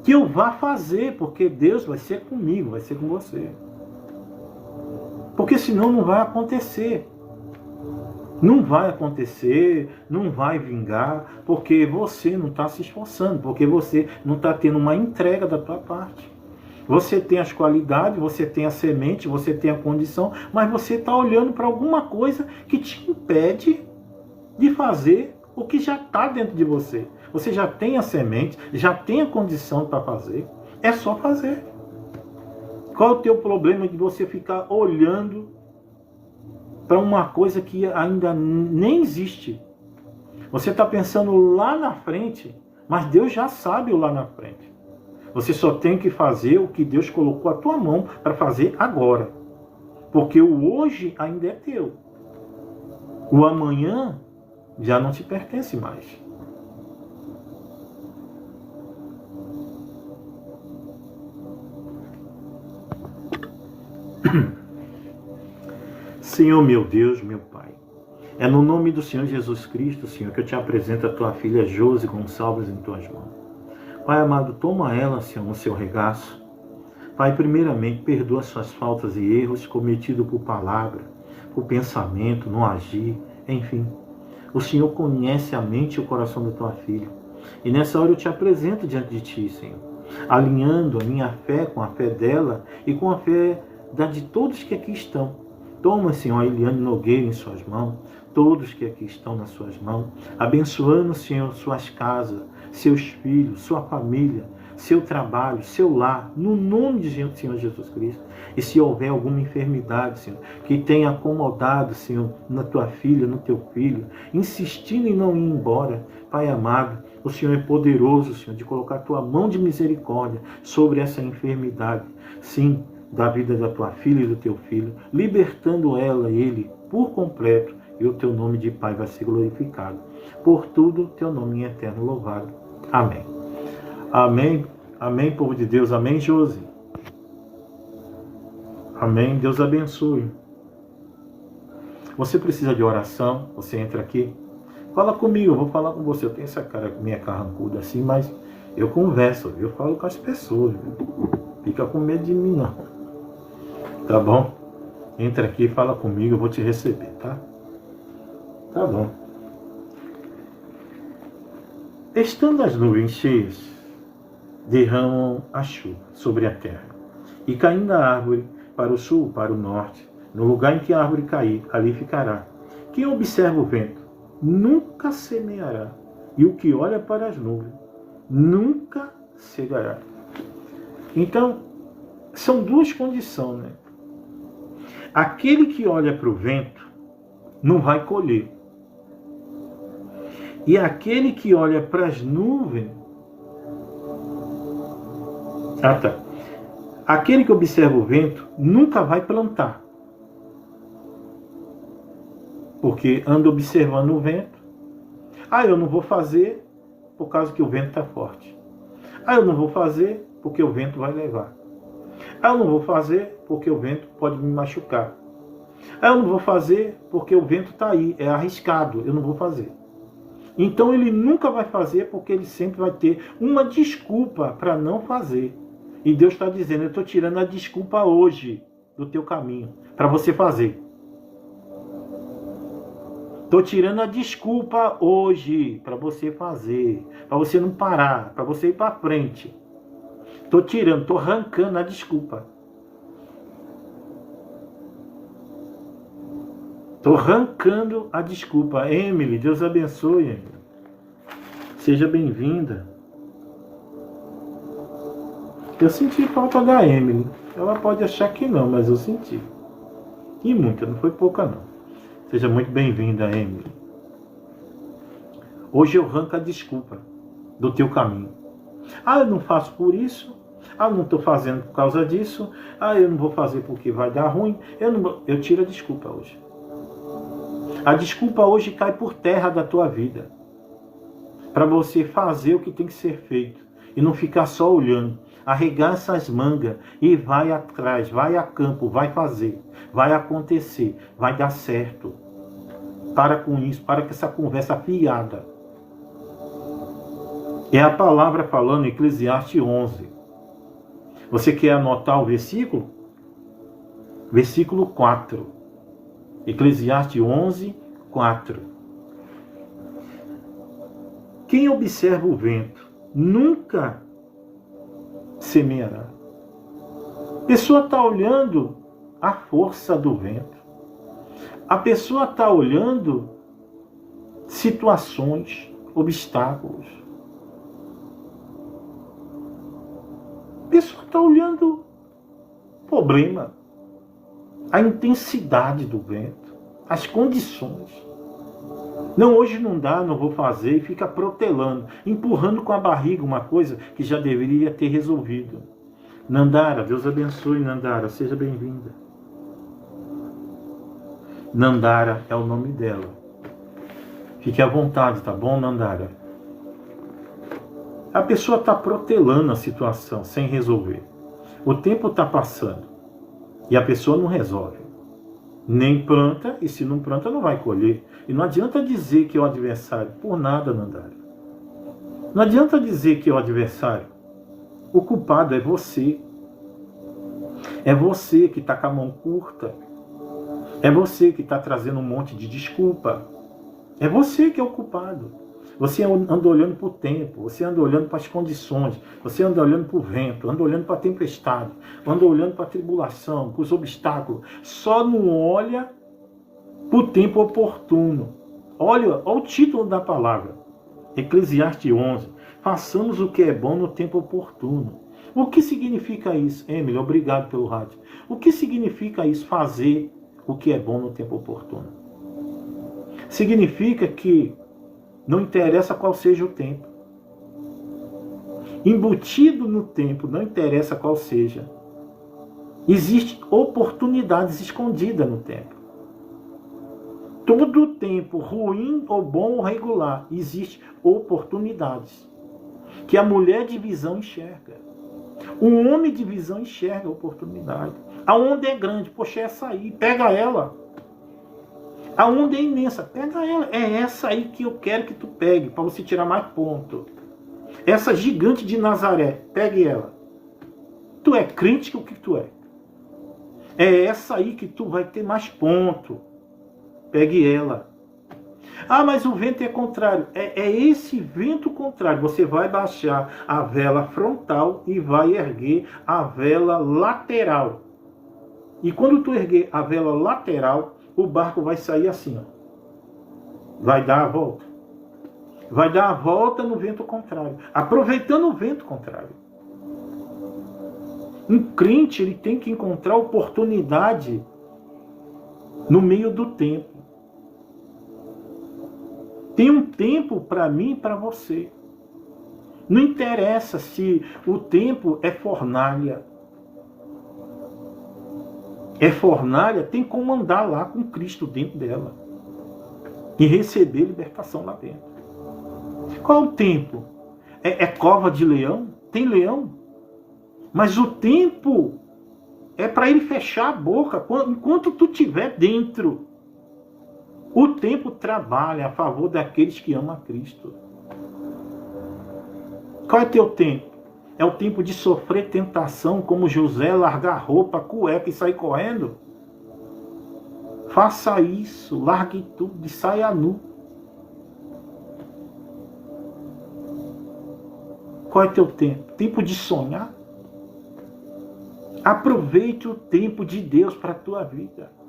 que eu vá fazer, porque Deus vai ser comigo, vai ser com você. Porque senão não vai acontecer. Não vai acontecer, não vai vingar, porque você não está se esforçando, porque você não está tendo uma entrega da tua parte. Você tem as qualidades, você tem a semente, você tem a condição, mas você está olhando para alguma coisa que te impede de fazer o que já está dentro de você. Você já tem a semente, já tem a condição para fazer, é só fazer. Qual é o teu problema de você ficar olhando para uma coisa que ainda nem existe? Você está pensando lá na frente, mas Deus já sabe o lá na frente. Você só tem que fazer o que Deus colocou a tua mão para fazer agora. Porque o hoje ainda é teu. O amanhã já não te pertence mais. Senhor meu Deus, meu Pai, é no nome do Senhor Jesus Cristo, Senhor, que eu te apresento a tua filha Josi Gonçalves em tuas mãos. Pai amado, toma ela, Senhor, no seu regaço. Pai, primeiramente, perdoa suas faltas e erros cometidos por palavra, por pensamento, no agir, enfim. O Senhor conhece a mente e o coração da tua filha. E nessa hora eu te apresento diante de ti, Senhor, alinhando a minha fé com a fé dela e com a fé de todos que aqui estão. Toma, Senhor, a Eliane Nogueira em suas mãos, todos que aqui estão nas suas mãos, abençoando, Senhor, suas casas, seus filhos, sua família, seu trabalho, seu lar, no nome de Senhor Jesus Cristo. E se houver alguma enfermidade, Senhor, que tenha acomodado, Senhor, na tua filha, no teu filho, insistindo em não ir embora, Pai amado, o Senhor é poderoso, Senhor, de colocar a tua mão de misericórdia sobre essa enfermidade. Sim, da vida da tua filha e do teu filho, libertando ela e ele por completo, e o teu nome de Pai vai ser glorificado. Por tudo, teu nome em eterno louvado. Amém. Amém. Amém, povo de Deus. Amém, Josi. Amém. Deus abençoe. Você precisa de oração? Você entra aqui. Fala comigo, eu vou falar com você. Eu tenho essa cara, minha carrancuda assim, mas eu converso, eu falo com as pessoas. Fica com medo de mim, não. Tá bom? Entra aqui, fala comigo, eu vou te receber, tá? Tá bom. Estando as nuvens cheias, derramam a chuva sobre a terra, e caindo a árvore para o sul, para o norte, no lugar em que a árvore cair, ali ficará. Quem observa o vento nunca semeará, e o que olha para as nuvens nunca cegará. Então, são duas condições, né? Aquele que olha para o vento não vai colher. E aquele que olha para as nuvens... Aquele que observa o vento nunca vai plantar. Porque anda observando o vento. Eu não vou fazer por causa que o vento está forte. Eu não vou fazer porque o vento vai levar. Eu não vou fazer porque o vento pode me machucar. Eu não vou fazer porque o vento está aí, é arriscado, eu não vou fazer. Então ele nunca vai fazer porque ele sempre vai ter uma desculpa para não fazer. E Deus está dizendo, eu estou tirando a desculpa hoje do teu caminho, para você fazer. Estou tirando a desculpa hoje para você fazer, para você não parar, para você ir para frente. Estou tirando, estou arrancando a desculpa. Estou arrancando a desculpa. Emily, Deus abençoe, Emily. Seja bem-vinda. Eu senti falta da Emily. Ela pode achar que não, mas eu senti. E muita, não foi pouca não. Seja muito bem-vinda, Emily. Hoje eu arranco a desculpa do teu caminho. Eu não faço por isso. Não estou fazendo por causa disso. Eu não vou fazer porque vai dar ruim. Eu tiro a desculpa hoje. A desculpa hoje cai por terra da tua vida. Para você fazer o que tem que ser feito. E não ficar só olhando. Arregaça as mangas e vai atrás, vai a campo, vai fazer. Vai acontecer, vai dar certo. Para com isso, para com essa conversa fiada. É a palavra falando em Eclesiastes 11. Você quer anotar o versículo? Versículo 4. Eclesiastes 11, 4. Quem observa o vento nunca semeará. A pessoa está olhando a força do vento. A pessoa está olhando situações, obstáculos. A pessoa está olhando problema, a intensidade do vento, as condições. Não, hoje não dá, não vou fazer, e fica protelando, empurrando com a barriga uma coisa que já deveria ter resolvido. Nandara, Deus abençoe, Nandara, seja bem-vinda. Nandara é o nome dela. Fique à vontade, tá bom, Nandara? A pessoa está protelando a situação sem resolver. O tempo está passando e a pessoa não resolve. Nem planta, e se não planta não vai colher. E não adianta dizer que é o adversário, por nada, Nandara. Não adianta dizer que é o adversário. O culpado é você. É você que está com a mão curta. É você que está trazendo um monte de desculpa. É você que é o culpado. Você anda olhando para o tempo, você anda olhando para as condições, você anda olhando para o vento, anda olhando para a tempestade, anda olhando para a tribulação, para os obstáculos. Só não olha para o tempo oportuno. Olha o título da palavra, Eclesiastes 11. Façamos o que é bom no tempo oportuno. O que significa isso? Emily, obrigado pelo rádio. O que significa isso, fazer o que é bom no tempo oportuno? Significa que não interessa qual seja o tempo. Embutido no tempo, não interessa qual seja. Existem oportunidades escondidas no tempo. Todo tempo, ruim ou bom ou regular, existe oportunidades que a mulher de visão enxerga. O homem de visão enxerga a oportunidade. A onda é grande, poxa, é essa aí, pega ela. A onda é imensa, pega ela. É essa aí que eu quero que tu pegue, para você tirar mais ponto. Essa gigante de Nazaré, pegue ela. Tu é crente, o que tu é? É essa aí que tu vai ter mais ponto. Pegue ela. Ah, mas o vento é contrário. É esse vento contrário. Você vai baixar a vela frontal e vai erguer a vela lateral. E quando tu erguer a vela lateral, o barco vai sair assim, ó. Vai dar a volta. Vai dar a volta no vento contrário. Aproveitando o vento contrário. Um crente, ele tem que encontrar oportunidade no meio do tempo. Tem um tempo para mim e para você. Não interessa se o tempo é fornalha. É fornalha, tem como andar lá com Cristo dentro dela. E receber libertação lá dentro. Qual é o tempo? É cova de leão? Tem leão? Mas o tempo é para ele fechar a boca enquanto tu estiver dentro. O tempo trabalha a favor daqueles que amam a Cristo. Qual é teu tempo? É o tempo de sofrer tentação, como José, largar roupa, cueca e sair correndo? Faça isso, largue tudo e saia nu. Qual é teu tempo? Tempo de sonhar? Aproveite o tempo de Deus para a tua vida.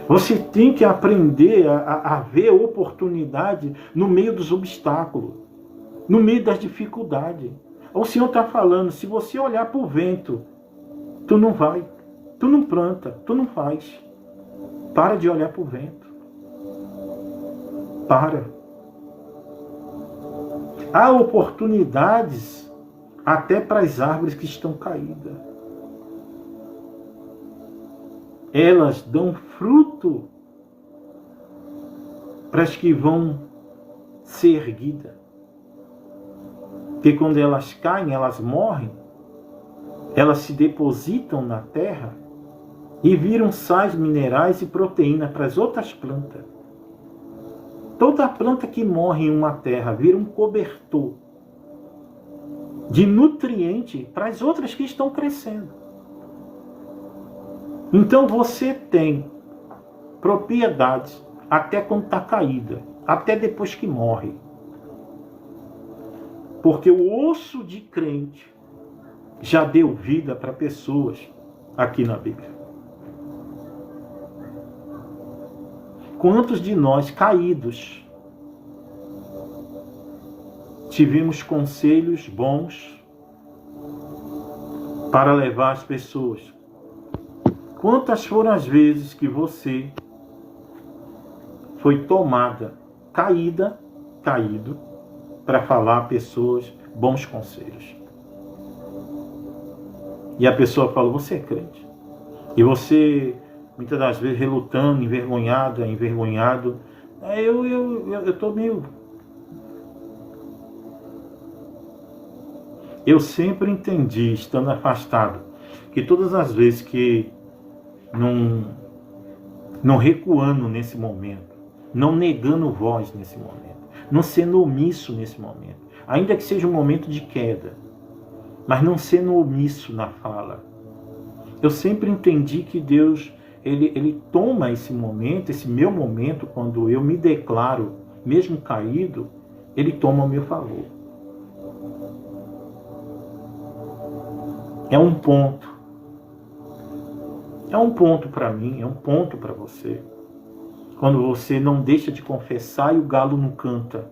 Você tem que aprender a ver oportunidade no meio dos obstáculos, no meio das dificuldades. O Senhor está falando, se você olhar para o vento, tu não vai, tu não planta, tu não faz. Para de olhar para o vento. Para. Há oportunidades até para as árvores que estão caídas. Elas dão fruto para as que vão ser erguidas. Porque quando elas caem, elas morrem, elas se depositam na terra e viram sais minerais e proteína para as outras plantas. Toda planta que morre em uma terra vira um cobertor de nutriente para as outras que estão crescendo. Então você tem propriedades até quando está caída, até depois que morre. Porque o osso de crente já deu vida para pessoas aqui na Bíblia. Quantos de nós caídos tivemos conselhos bons para levar as pessoas? Quantas foram as vezes que você foi tomada, caído, para falar a pessoas bons conselhos? E a pessoa fala, você é crente. E você, muitas das vezes, relutando, envergonhado, eu estou meio... Eu sempre entendi, estando afastado, que todas as vezes que não recuando nesse momento, não negando voz nesse momento, não sendo omisso nesse momento, ainda que seja um momento de queda, mas não sendo omisso na fala. Eu sempre entendi que Deus, ele toma esse momento, esse meu momento, quando eu me declaro, mesmo caído, Ele toma ao meu favor. É um ponto. É um ponto para mim, é um ponto para você. Quando você não deixa de confessar e o galo não canta.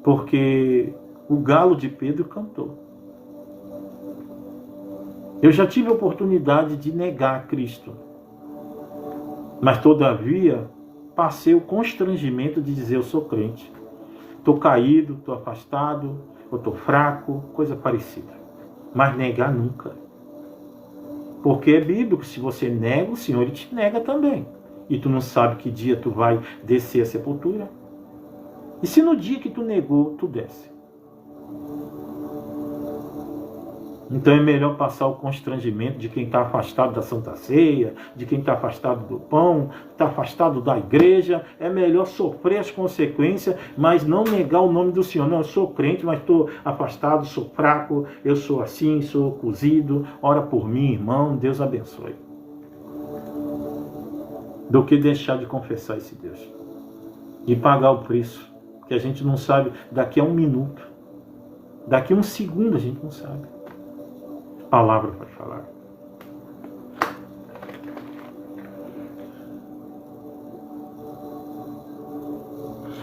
Porque o galo de Pedro cantou. Eu já tive a oportunidade de negar Cristo. Mas todavia, passei o constrangimento de dizer eu sou crente. Estou caído, estou afastado, eu estou fraco, coisa parecida. Mas negar nunca. Porque é bíblico, se você nega, o Senhor ele te nega também. e tu não sabe que dia tu vai descer a sepultura? E se no dia que tu negou, tu desce? Então é melhor passar o constrangimento de quem está afastado da Santa Ceia, de quem está afastado do pão, está afastado da igreja. É melhor sofrer as consequências, mas não negar o nome do Senhor. Não, eu sou crente, mas estou afastado, sou fraco, eu sou assim, sou cozido. Ora por mim, irmão, Deus abençoe. Do que deixar de confessar esse Deus e pagar o preço, que a gente não sabe daqui a um minuto, daqui a um segundo a gente não sabe. A palavra vai falar.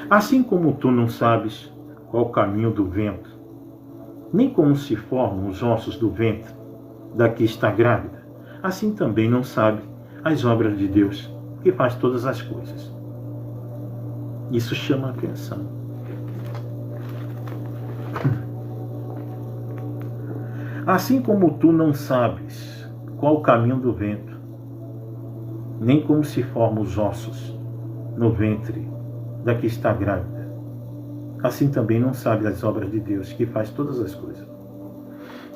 Assim como tu não sabes qual o caminho do vento, nem como se formam os ossos do ventre da que está grávida, assim também não sabe as obras de Deus, que faz todas as coisas. Isso chama a atenção. Assim como tu não sabes qual o caminho do vento, nem como se formam os ossos no ventre da que está grávida, assim também não sabe as obras de Deus, que faz todas as coisas.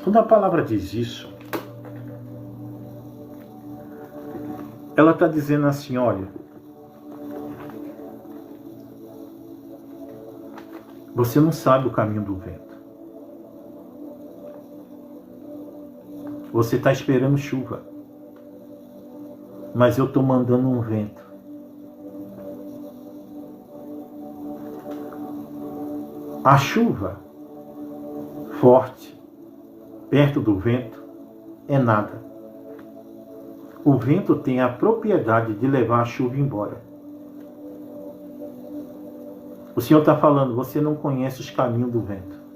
Quando a palavra diz isso, ela está dizendo assim, olha, você não sabe o caminho do vento. Você está esperando chuva, mas eu estou mandando um vento. A chuva forte, perto do vento, é nada. O vento tem a propriedade de levar a chuva embora. O Senhor está falando, você não conhece os caminhos do vento.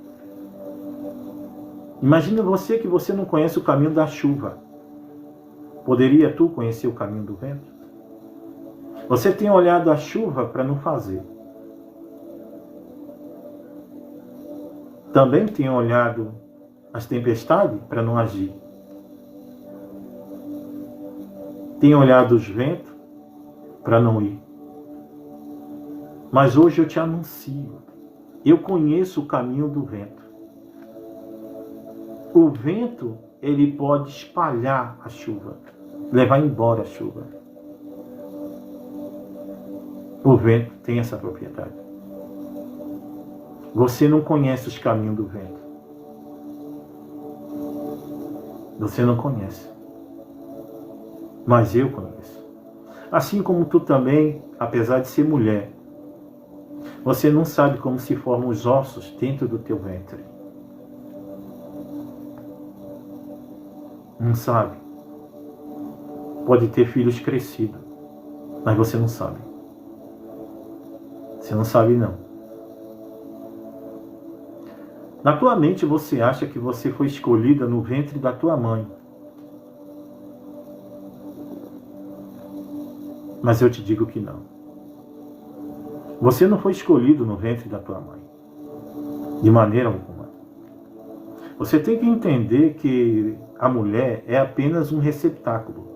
Imagina você que você não conhece o caminho da chuva. Poderia tu conhecer o caminho do vento? Você tem olhado a chuva para não fazer. Também tem olhado as tempestades para não agir. Tem olhado os ventos para não ir. Mas hoje eu te anuncio, eu conheço o caminho do vento. O vento, ele pode espalhar a chuva, levar embora a chuva. O vento tem essa propriedade. Você não conhece os caminhos do vento. Você não conhece. Mas eu conheço. Assim como tu também, apesar de ser mulher, você não sabe como se formam os ossos dentro do teu ventre. Não sabe. Pode ter filhos crescidos, mas você não sabe. Você não sabe não. Na tua mente você acha que você foi escolhida no ventre da tua mãe. Mas eu te digo que não. Você não foi escolhido no ventre da tua mãe. De maneira alguma. Você tem que entender que a mulher é apenas um receptáculo.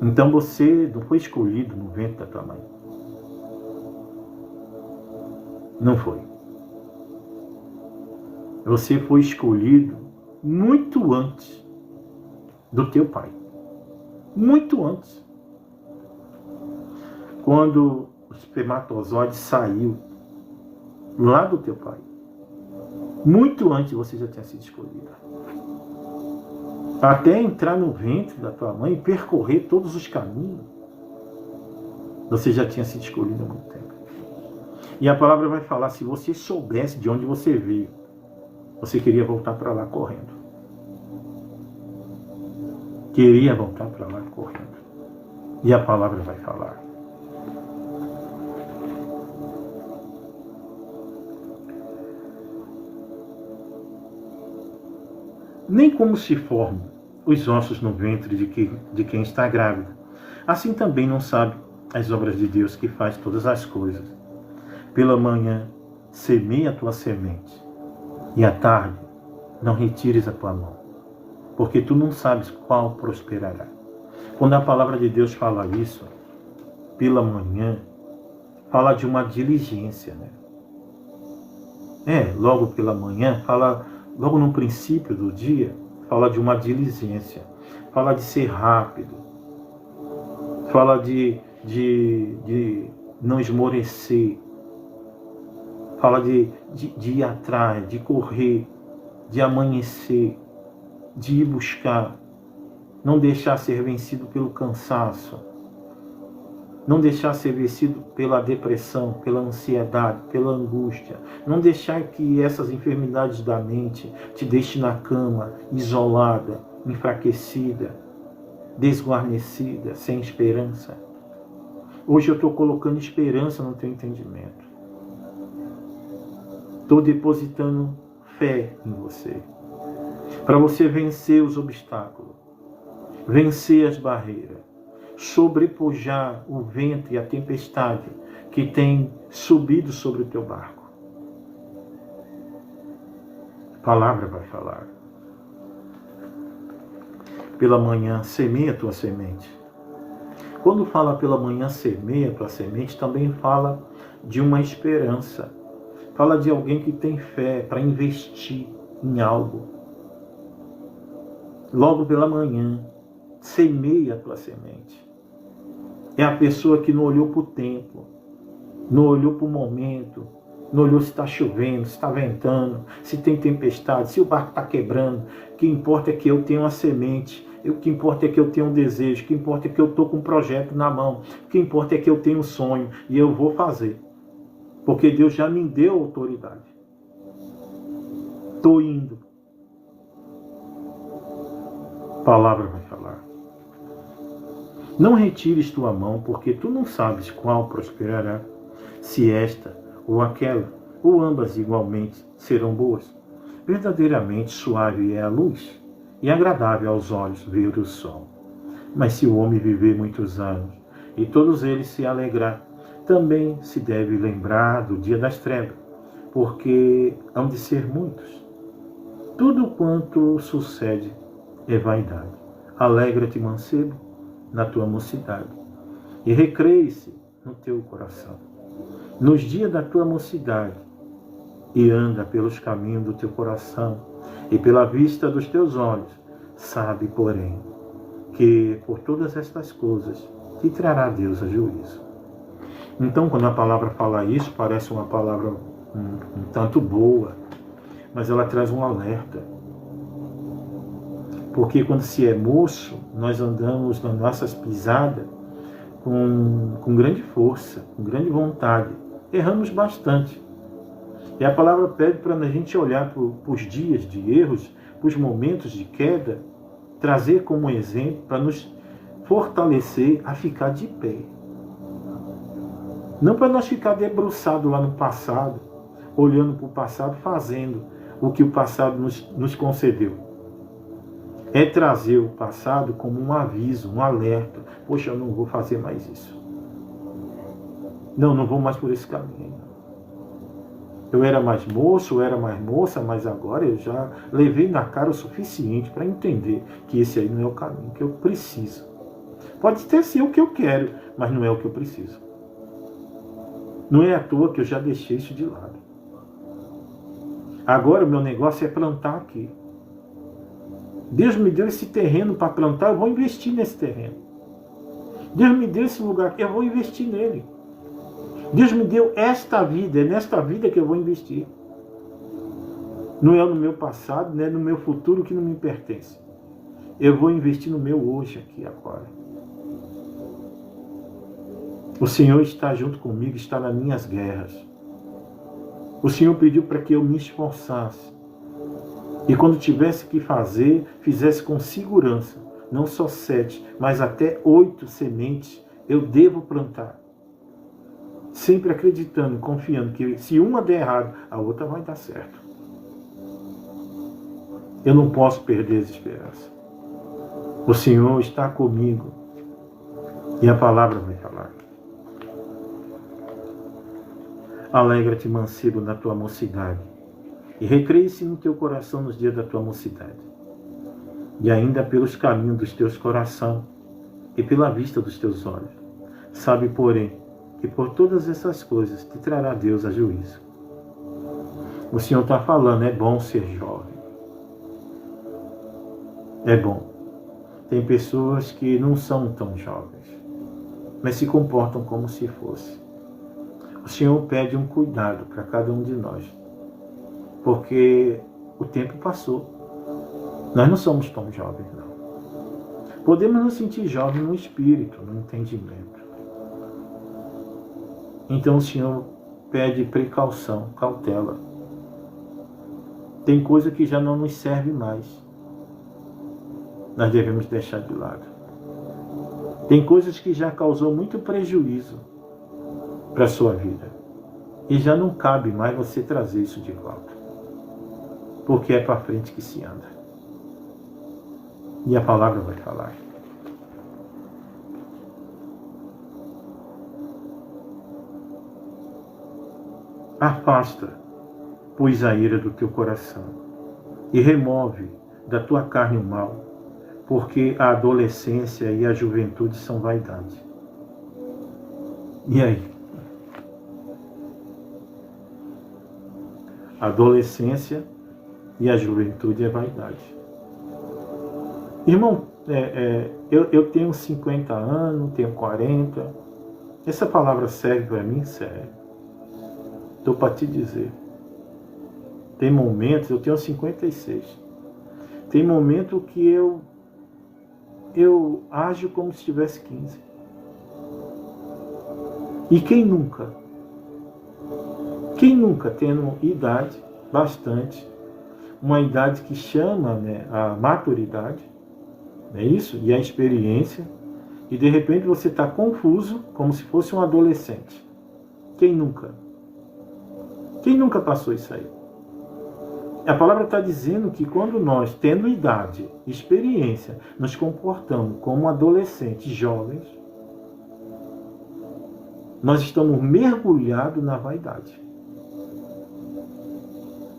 Então você não foi escolhido no ventre da tua mãe. Não foi. Você foi escolhido muito antes do teu pai. Muito antes. Quando o espermatozoide saiu lá do teu pai. Muito antes você já tinha sido escolhido. Até entrar no ventre da tua mãe e percorrer todos os caminhos, você já tinha sido escolhido há muito tempo. E a palavra vai falar, se você soubesse de onde você veio, você queria voltar para lá correndo. Queria voltar para lá correndo. E a palavra vai falar. Nem como se formam os ossos no ventre de quem está grávida. Assim também não sabe as obras de Deus, que faz todas as coisas. Pela manhã, semeia a tua semente, e à tarde, não retires a tua mão, porque tu não sabes qual prosperará. Quando a palavra de Deus fala isso, pela manhã, fala de uma diligência, né? Logo pela manhã, fala, logo no princípio do dia, fala de uma diligência, fala de ser rápido, fala de não esmorecer, fala de ir atrás, de correr, de amanhecer, de ir buscar, não deixar ser vencido pelo cansaço, não deixar ser vencido pela depressão, pela ansiedade, pela angústia, não deixar que essas enfermidades da mente te deixem na cama, isolada, enfraquecida, desguarnecida, sem esperança. Hoje eu estou colocando esperança no teu entendimento. Estou depositando fé em você, para você vencer os obstáculos, vencer as barreiras, sobrepujar o vento e a tempestade que tem subido sobre o teu barco. A palavra vai falar. Pela manhã, semeia a tua semente. Quando fala pela manhã, semeia a tua semente, também fala de uma esperança. Fala de alguém que tem fé para investir em algo. Logo pela manhã, semeia a tua semente. É a pessoa que não olhou para o tempo, não olhou para o momento, não olhou se está chovendo, se está ventando, se tem tempestade, se o barco está quebrando. O que importa é que eu tenho uma semente, o que importa é que eu tenho um desejo, o que importa é que eu estou com um projeto na mão, o que importa é que eu tenho um sonho e eu vou fazer. Porque Deus já me deu autoridade. Estou indo. A palavra vai falar. Não retires tua mão, porque tu não sabes qual prosperará, se esta ou aquela, ou ambas igualmente serão boas. Verdadeiramente suave é a luz, e agradável aos olhos ver o sol. Mas se o homem viver muitos anos, e todos eles se alegrar, também se deve lembrar do dia das trevas, porque hão de ser muitos. Tudo quanto sucede é vaidade. Alegra-te, mancebo, na tua mocidade, e recreie-se no teu coração, nos dias da tua mocidade, e anda pelos caminhos do teu coração, e pela vista dos teus olhos. Sabe, porém, que por todas estas coisas te trará Deus a juízo. Então, quando a palavra fala isso, parece uma palavra um tanto boa, mas ela traz um alerta. Porque quando se é moço, nós andamos nas nossas pisadas com grande força, com grande vontade. Erramos bastante. E a palavra pede para a gente olhar para os dias de erros, para os momentos de queda, trazer como exemplo para nos fortalecer a ficar de pé. Não para nós ficar debruçados lá no passado, olhando para o passado, fazendo o que o passado nos concedeu. É trazer o passado como um aviso, um alerta. Poxa, eu não vou fazer mais isso. Não vou mais por esse caminho. Eu era mais moço, eu era mais moça, mas agora eu já levei na cara o suficiente para entender que esse aí não é o caminho que eu preciso. Pode até ser o que eu quero, mas não é o que eu preciso. Não é à toa que eu já deixei isso de lado. Agora o meu negócio é plantar aqui. Deus me deu esse terreno para plantar, eu vou investir nesse terreno. Deus me deu esse lugar, eu vou investir nele. Deus me deu esta vida, é nesta vida que eu vou investir. Não é no meu passado, não é no meu futuro que não me pertence. Eu vou investir no meu hoje, aqui, agora. O Senhor está junto comigo, está nas minhas guerras. O Senhor pediu para que eu me esforçasse. E quando tivesse que fazer, fizesse com segurança. Não só 7, mas até 8 sementes eu devo plantar. Sempre acreditando, confiando que se uma der errado, a outra vai dar certo. Eu não posso perder essa esperança. O Senhor está comigo. E a palavra vai falar. Alegra-te, mancebo, na tua mocidade, e recreie-se no teu coração nos dias da tua mocidade, e ainda pelos caminhos dos teus coração, e pela vista dos teus olhos. Sabe, porém, que por todas essas coisas te trará Deus a juízo. O Senhor está falando, é bom ser jovem. É bom. Tem pessoas que não são tão jovens, mas se comportam como se fosse. O Senhor pede um cuidado para cada um de nós, porque o tempo passou. Nós não somos tão jovens, não. Podemos nos sentir jovens no espírito, no entendimento. Então o Senhor pede precaução, cautela. Tem coisa que já não nos serve mais. Nós devemos deixar de lado. Tem coisas que já causou muito prejuízo para a sua vida. E já não cabe mais você trazer isso de volta. Porque é para frente que se anda. E a palavra vai falar. Afasta, pois, a ira do teu coração e remove da tua carne o mal, porque a adolescência e a juventude são vaidade. E aí? A adolescência e a juventude é vaidade. Irmão, eu tenho 50 anos, tenho 40. Essa palavra serve para mim? Serve. Estou para te dizer. Tem momentos, eu tenho 56. Tem momento que eu ajo como se tivesse 15. E quem nunca? Quem nunca, tendo idade bastante, uma idade que chama, né, a maturidade, não é isso? E a experiência, e de repente você está confuso, como se fosse um adolescente. Quem nunca? Quem nunca passou isso aí? A palavra está dizendo que quando nós, tendo idade, experiência, nos comportamos como adolescentes jovens, nós estamos mergulhados na vaidade.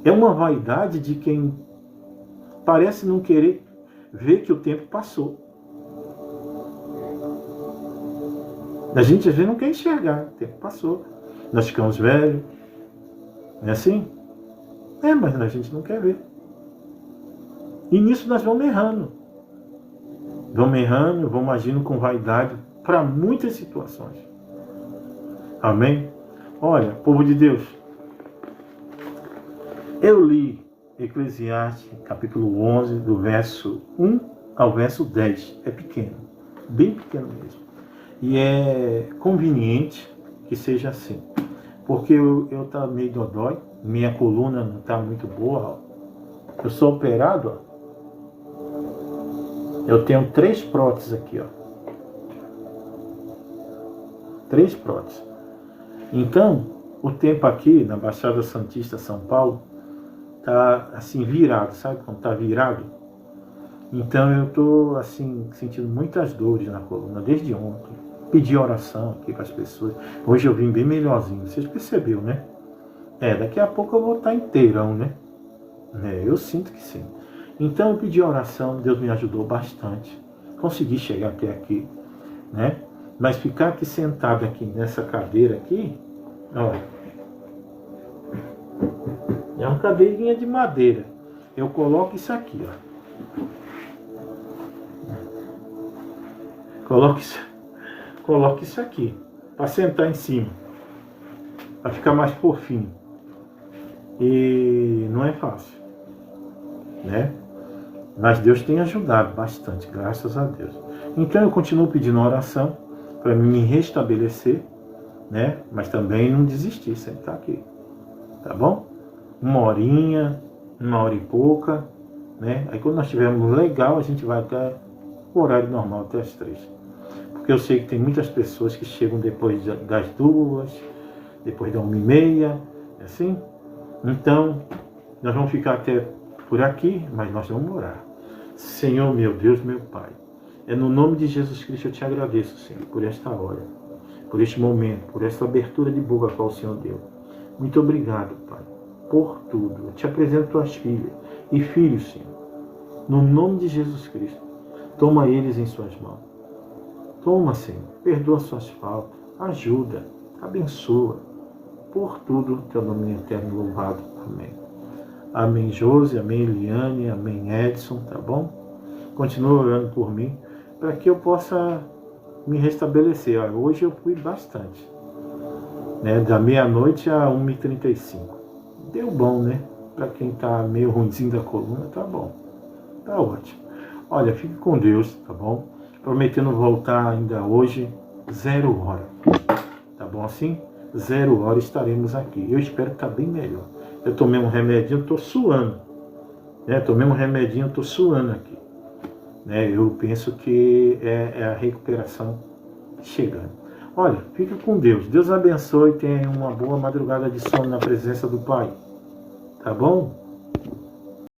É uma vaidade de quem parece não querer ver que o tempo passou. A gente às vezes não quer enxergar, o tempo passou. Nós ficamos velhos, não é assim? Mas a gente não quer ver. E nisso nós vamos errando. Vamos agindo com vaidade para muitas situações. Amém? Olha, povo de Deus, eu li Eclesiastes, capítulo 11, do verso 1 ao verso 10. É pequeno, bem pequeno mesmo. E é conveniente que seja assim. Porque eu estou meio dodói, minha coluna não está muito boa. Ó. Eu sou operado. Ó. Eu tenho 3 próteses aqui. Ó. 3 próteses. Então, o tempo aqui na Baixada Santista, São Paulo, tá assim virado, sabe quando tá virado? Então eu tô assim sentindo muitas dores na coluna desde ontem. Pedi oração aqui para as pessoas. Hoje eu vim bem melhorzinho. Vocês perceberam, né? Daqui a pouco eu vou estar inteirão, né? Eu sinto que sim. Então eu pedi oração, Deus me ajudou bastante. Consegui chegar até aqui, né? Mas ficar aqui sentado aqui nessa cadeira aqui, ó, é uma cadeirinha de madeira. Eu coloco isso aqui, ó. Coloco isso aqui para sentar em cima, para ficar mais fofinho. E não é fácil, né? Mas Deus tem ajudado bastante, graças a Deus. Então eu continuo pedindo oração para me restabelecer, né? Mas também não desistir, sempre estar aqui, tá bom? 1 horinha, 1 hora e pouca, né? Aí quando nós estivermos legal, a gente vai até o horário normal, até as 3. Porque eu sei que tem muitas pessoas que chegam depois das 2, depois da 1h30, assim. Então, nós vamos ficar até por aqui, mas nós vamos orar. Senhor, meu Deus, meu Pai, é no nome de Jesus Cristo eu te agradeço, Senhor, por esta hora, por este momento, por esta abertura de boca que o Senhor deu. Muito obrigado, Pai, por tudo. Eu te apresento tuas filhas e filhos, Senhor. No nome de Jesus Cristo, toma eles em suas mãos. Toma, Senhor, perdoa suas faltas, ajuda, abençoa. Por tudo, teu nome é eterno louvado. Amém. Amém, Josi, amém, Eliane, amém, Edson, tá bom? Continua orando por mim, para que eu possa me restabelecer. Hoje eu fui bastante, né? Da meia-noite a 1h35. Deu bom, né? Para quem tá meio ruimzinho da coluna, tá bom. Tá ótimo. Olha, fique com Deus, tá bom? Prometendo voltar ainda hoje, 0h. Tá bom assim? 0h estaremos aqui. Eu espero que tá bem melhor. Eu tomei um remedinho, tô suando. Né? Tomei um remedinho, tô suando aqui. Né? Eu penso que é a recuperação chegando. Olha, fica com Deus. Deus abençoe e tenha uma boa madrugada de sono na presença do Pai. Tá bom?